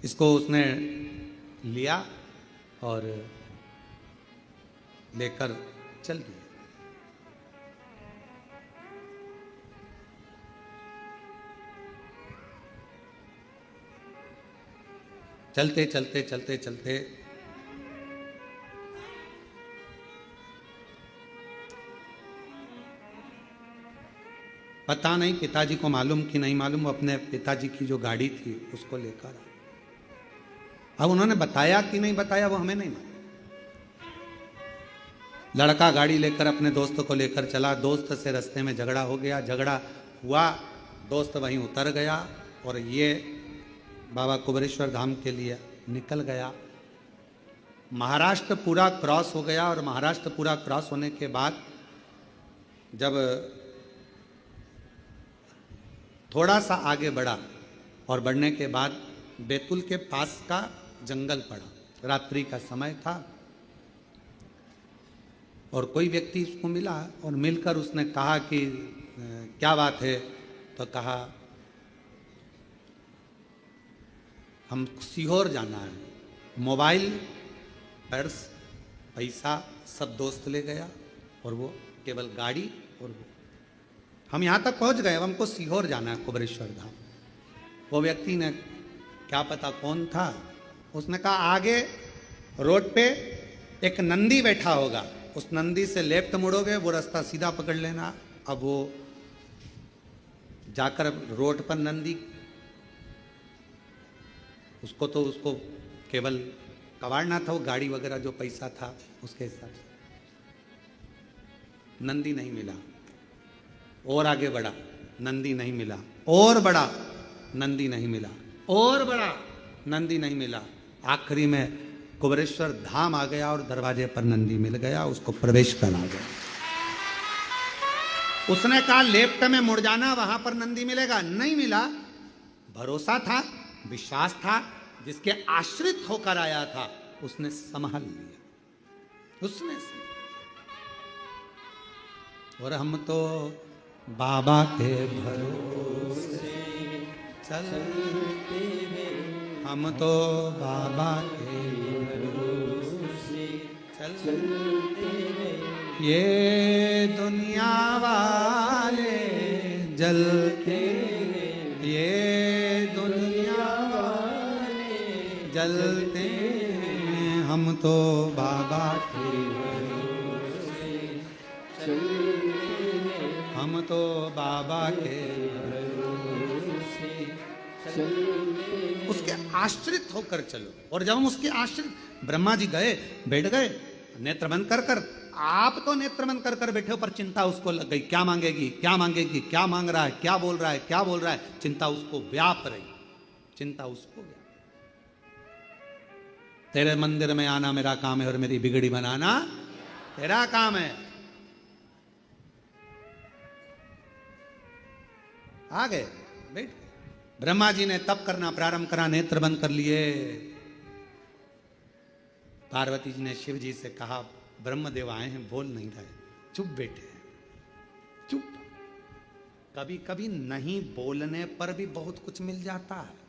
[SPEAKER 1] इसको उसने लिया और लेकर चल दिया। चलते चलते चलते चलते पता नहीं पिताजी को मालूम कि नहीं मालूम, वो अपने पिताजी की जो गाड़ी थी उसको लेकर आए। अब उन्होंने बताया कि नहीं बताया वो हमें नहीं मालूम। लड़का गाड़ी लेकर अपने दोस्त को लेकर चला। दोस्त से रास्ते में झगड़ा हो गया, झगड़ा हुआ, दोस्त वहीं उतर गया और ये बाबा कुबेरेश्वर धाम के लिए निकल गया। महाराष्ट्र पूरा क्रॉस हो गया, और महाराष्ट्र पूरा क्रॉस होने के बाद जब थोड़ा सा आगे बढ़ा, और बढ़ने के बाद बैतूल के पास का जंगल पड़ा। रात्रि का समय था, और कोई व्यक्ति उसको मिला, और मिलकर उसने कहा कि क्या बात है? तो कहा हम सीहोर जाना है। मोबाइल, पर्स, पैसा सब दोस्त ले गया, और वो केवल गाड़ी, और वो हम यहाँ तक पहुँच गए, अब हमको सीहोर जाना है, कुबेरेश्वर धाम। वो व्यक्ति ने, क्या पता कौन था, उसने कहा आगे रोड पे एक नंदी बैठा होगा, उस नंदी से लेफ्ट मुड़ोगे, वो रास्ता सीधा पकड़ लेना। अब वो जाकर रोड पर नंदी, उसको केवल कबाड़ना था, वो गाड़ी वगैरह जो पैसा था उसके हिसाब से। नंदी नहीं मिला, और आगे बढ़ा, नंदी नहीं मिला, और बढ़ा, नंदी नहीं मिला, और बढ़ा, नंदी नहीं मिला। आखिरी में कुबेरेश्वर धाम आ गया, और दरवाजे पर नंदी मिल गया, उसको प्रवेश करा गया। उसने कहा लेफ्ट में मुड़ जाना, वहां पर नंदी मिलेगा, नहीं मिला। भरोसा था, विश्वास था, जिसके आश्रित होकर आया था उसने संभाल लिया, उसने। और हम तो बाबा के भरोसे चलते हैं, हम तो बाबा के भरोसे चलते हैं। ये दुनिया वाले जलते हैं, ये दुनिया वाले जलते हैं, हम तो बाबा के भरोसे चलते हैं, हम तो बाबा के भरोसे चलते हैं। उसके आश्रित होकर चलो। और जब हम उसके आश्रित, ब्रह्मा जी गए, बैठ गए, नेत्र बंद कर कर, आप तो नेत्र बंद कर कर बैठे हो, पर चिंता उसको लग गई, क्या मांगेगी, क्या मांगेगी, क्या मांग रहा है, क्या बोल रहा है, क्या बोल रहा है, चिंता उसको व्याप रही, चिंता उसको व्याप। तेरे मंदिर में आना मेरा काम है, और मेरी बिगड़ी बनाना तेरा काम है। आ गए, बैठ गए। ब्रह्मा जी ने तप करना प्रारंभ करा, नेत्र बंद कर लिए। पार्वती जी ने शिव जी से कहा ब्रह्मदेव आए हैं, बोल नहीं रहे, चुप बैठे हैं, चुप। कभी कभी नहीं बोलने पर भी बहुत कुछ मिल जाता है,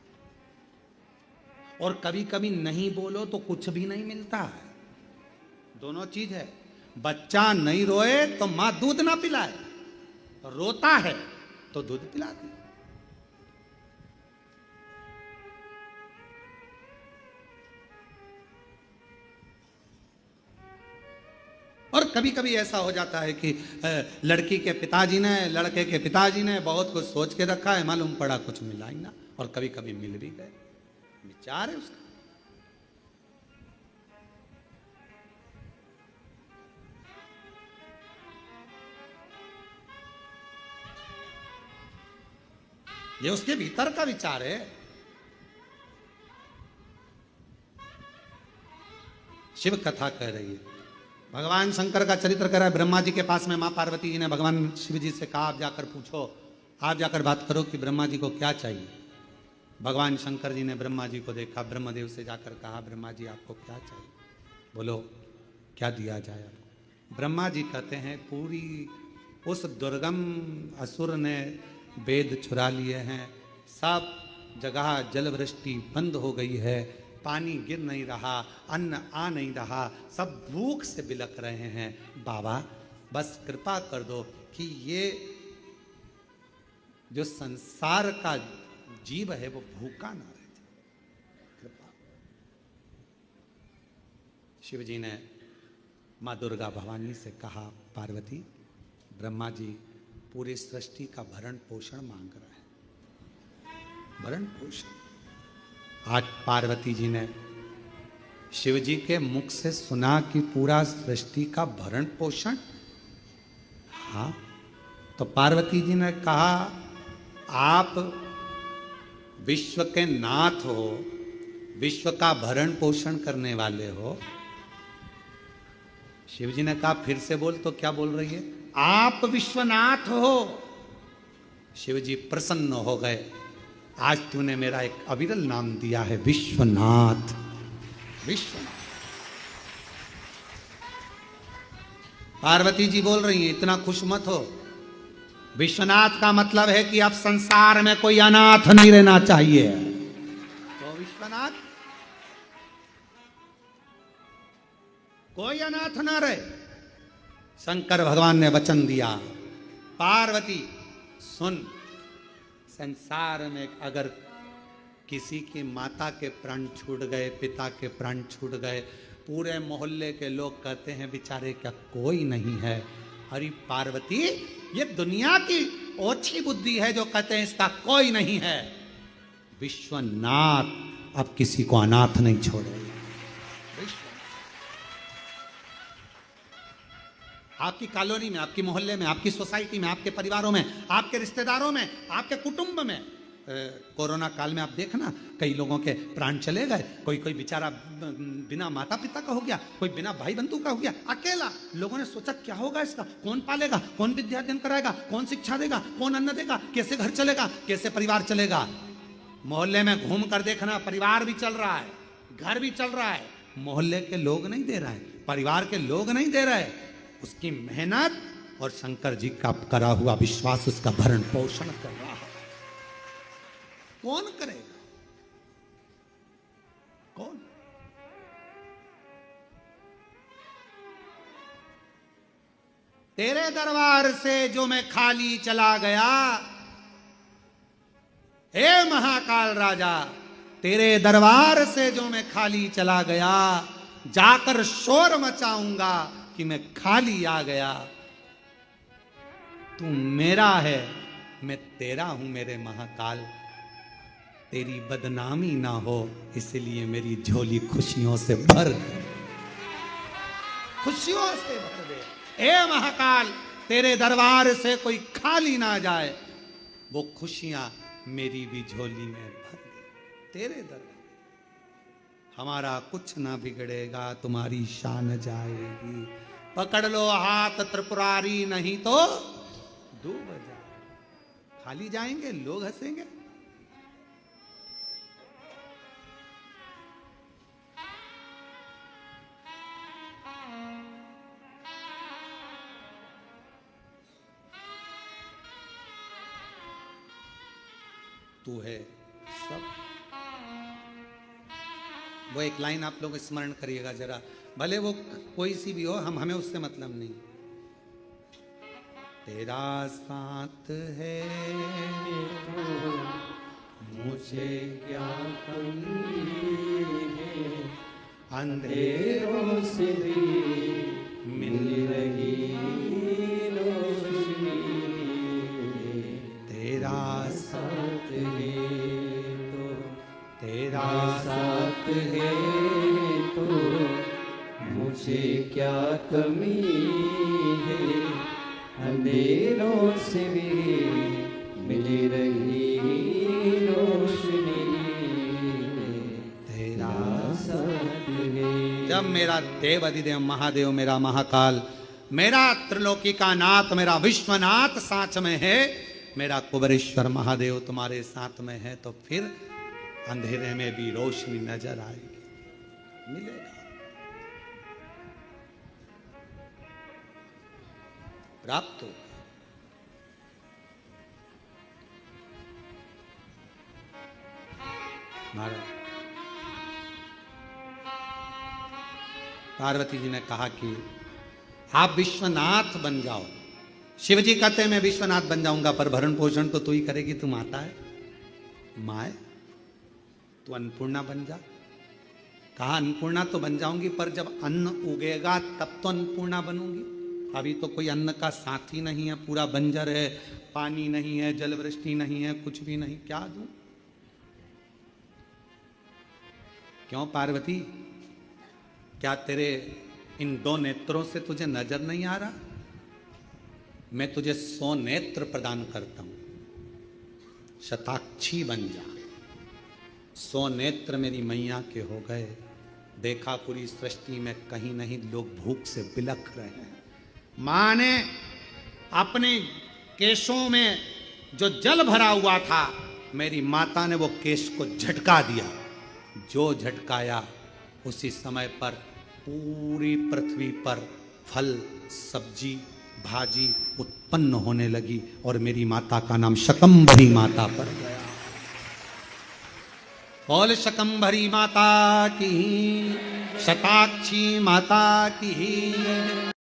[SPEAKER 1] और कभी कभी नहीं बोलो तो कुछ भी नहीं मिलता है। दोनों चीज है। बच्चा नहीं रोए तो मां दूध ना पिलाए, रोता है तो दूध पिलाती। और कभी कभी ऐसा हो जाता है कि लड़की के पिताजी ने, लड़के के पिताजी ने बहुत कुछ सोच के रखा है, मालूम पड़ा कुछ मिला ही ना, और कभी कभी मिल भी गए। विचार है उसका। ये उसके भीतर का विचार है। शिव कथा कह रही है, भगवान शंकर का चरित्र कह रहा है। ब्रह्मा जी के पास में मां पार्वती जी ने भगवान शिव जी से कहा, आप जाकर पूछो, आप जाकर बात करो कि ब्रह्मा जी को क्या चाहिए। भगवान शंकर जी ने ब्रह्मा जी को देखा, ब्रह्मदेव से जाकर कहा, ब्रह्मा जी आपको क्या चाहिए, बोलो क्या दिया जाए आपको। ब्रह्मा जी कहते हैं, पूरी उस दुर्गम असुर ने वेद चुरा लिए हैं, सब जगह जल वृष्टि बंद हो गई है, पानी गिर नहीं रहा, अन्न आ नहीं रहा, सब भूख से बिलख रहे हैं। बाबा बस कृपा कर दो कि ये जो संसार का जीव है वो भूखा ना रह जाए, कृपा। शिव जी ने माँ दुर्गा भवानी से कहा, पार्वती ब्रह्मा जी पूरी सृष्टि का भरण पोषण मांग रहा है, भरण पोषण। आज पार्वती जी ने शिव जी के मुख से सुना कि पूरा सृष्टि का भरण पोषण, हाँ, तो पार्वती जी ने कहा, आप विश्व के नाथ हो, विश्व का भरण पोषण करने वाले हो। शिव जी ने कहा, फिर से बोल, तो क्या बोल रही है, आप विश्वनाथ हो। शिव जी प्रसन्न हो गए, आज तूने मेरा एक अविरल नाम दिया है, विश्वनाथ। विश्वनाथ। पार्वती जी बोल रही हैं, इतना खुश मत हो, विश्वनाथ का मतलब है कि अब संसार में कोई अनाथ नहीं रहना चाहिए। तो विश्वनाथ, कोई अनाथ ना रहे। शंकर भगवान ने वचन दिया, पार्वती सुन, संसार में अगर किसी की माता के प्राण छूट गए, पिता के प्राण छूट गए, पूरे मोहल्ले के लोग कहते हैं बेचारे क्या कोई नहीं है। अरे पार्वती, ये दुनिया की ओछी बुद्धि है जो कहते हैं इसका कोई नहीं है। विश्वनाथ अब किसी को अनाथ नहीं छोड़ेगा। आपकी कॉलोनी में, आपकी मोहल्ले में, आपकी सोसाइटी में, आपके परिवारों में, आपके रिश्तेदारों में, आपके कुटुंब में, कोरोना काल में आप देखना कई लोगों के प्राण चले गए। कोई कोई बेचारा बिना माता पिता का हो गया, कोई बिना भाई बंधु का हो गया, अकेला। लोगों ने सोचा क्या होगा इसका, कौन पालेगा, कौन विद्याध्ययन कराएगा, कौन शिक्षा देगा, कौन अन्न देगा, कैसे घर चलेगा, कैसे परिवार चलेगा। मोहल्ले में घूम कर देखना, परिवार भी चल रहा है, घर भी चल रहा है, मोहल्ले के लोग नहीं दे रहे हैं, परिवार के लोग नहीं दे रहे। उसकी मेहनत और शंकर जी का करा हुआ विश्वास उसका भरण पोषण कर रहा है। कौन करेगा, कौन? तेरे दरबार से जो मैं खाली चला गया, हे महाकाल राजा, तेरे दरबार से जो मैं खाली चला गया, जाकर शोर मचाऊंगा कि मैं खाली आ गया। तू मेरा है, मैं तेरा हूं मेरे महाकाल। तेरी बदनामी ना हो इसलिए मेरी झोली खुशियों से भर दे, खुशियों से भर दे। हे महाकाल, तेरे दरबार से कोई खाली ना जाए, वो खुशियां मेरी भी झोली में भर दे। तेरे दरबार हमारा कुछ ना बिगड़ेगा, तुम्हारी शान जाएगी। पकड़ लो हाथ त्रिपुरारी, नहीं तो डूब जाए। खाली जाएंगे, लोग हंसेंगे। तू है सब। वो एक लाइन आप लोग स्मरण करिएगा जरा, भले वो कोई सी भी हो, हमें उससे मतलब नहीं। तेरा साथ है मुझे क्या कमी है, अंधेरों से भी मिल रही रोशनी। तेरा साथ है तो, तेरा साथ है तो मुझे क्या कमी है, अंधेरों से भी
[SPEAKER 2] मिल रही रोशनी
[SPEAKER 1] तेरा
[SPEAKER 2] साथ है।
[SPEAKER 1] जब मेरा देव अधिदेव महादेव, मेरा महाकाल, मेरा त्रिलोकी का नाथ, मेरा विश्वनाथ साथ में है, मेरा कुबेरेश्वर महादेव तुम्हारे साथ में है, तो फिर अंधेरे में भी रोशनी नजर आएगी, मिलेगा। प्राप्त होगा। महाराज पार्वती जी ने कहा कि आप विश्वनाथ बन जाओ। शिव जी कहते हैं मैं विश्वनाथ बन जाऊंगा, पर भरण पोषण तो तू ही करेगी, तू माता है, माँ है, तू अन्नपूर्णा बन जा। कहा अन्नपूर्णा तो बन जाऊंगी, पर जब अन्न उगेगा तब तो अन्नपूर्णा बनूंगी। अभी तो कोई अन्न का साथी नहीं है, पूरा बंजर है, पानी नहीं है, जल वृष्टि नहीं है, कुछ भी नहीं, क्या दूं? क्यों पार्वती, क्या तेरे इन दो नेत्रों से तुझे नजर नहीं आ रहा? मैं तुझे 100 नेत्र प्रदान करता हूं, शताक्षी बन जा। 100 नेत्र मेरी मैया के हो गए। देखा पूरी सृष्टि में कहीं नहीं लोग भूख से बिलख रहे हैं। मां ने अपने केशों में जो जल भरा हुआ था, मेरी माता ने वो केश को झटका दिया। जो झटकाया उसी समय पर पूरी पृथ्वी पर फल, सब्जी, भाजी उत्पन्न होने लगी और मेरी माता का नाम शकंभरी माता पड़ गया। बोल शकंभरी माता की, शताक्षी माता की।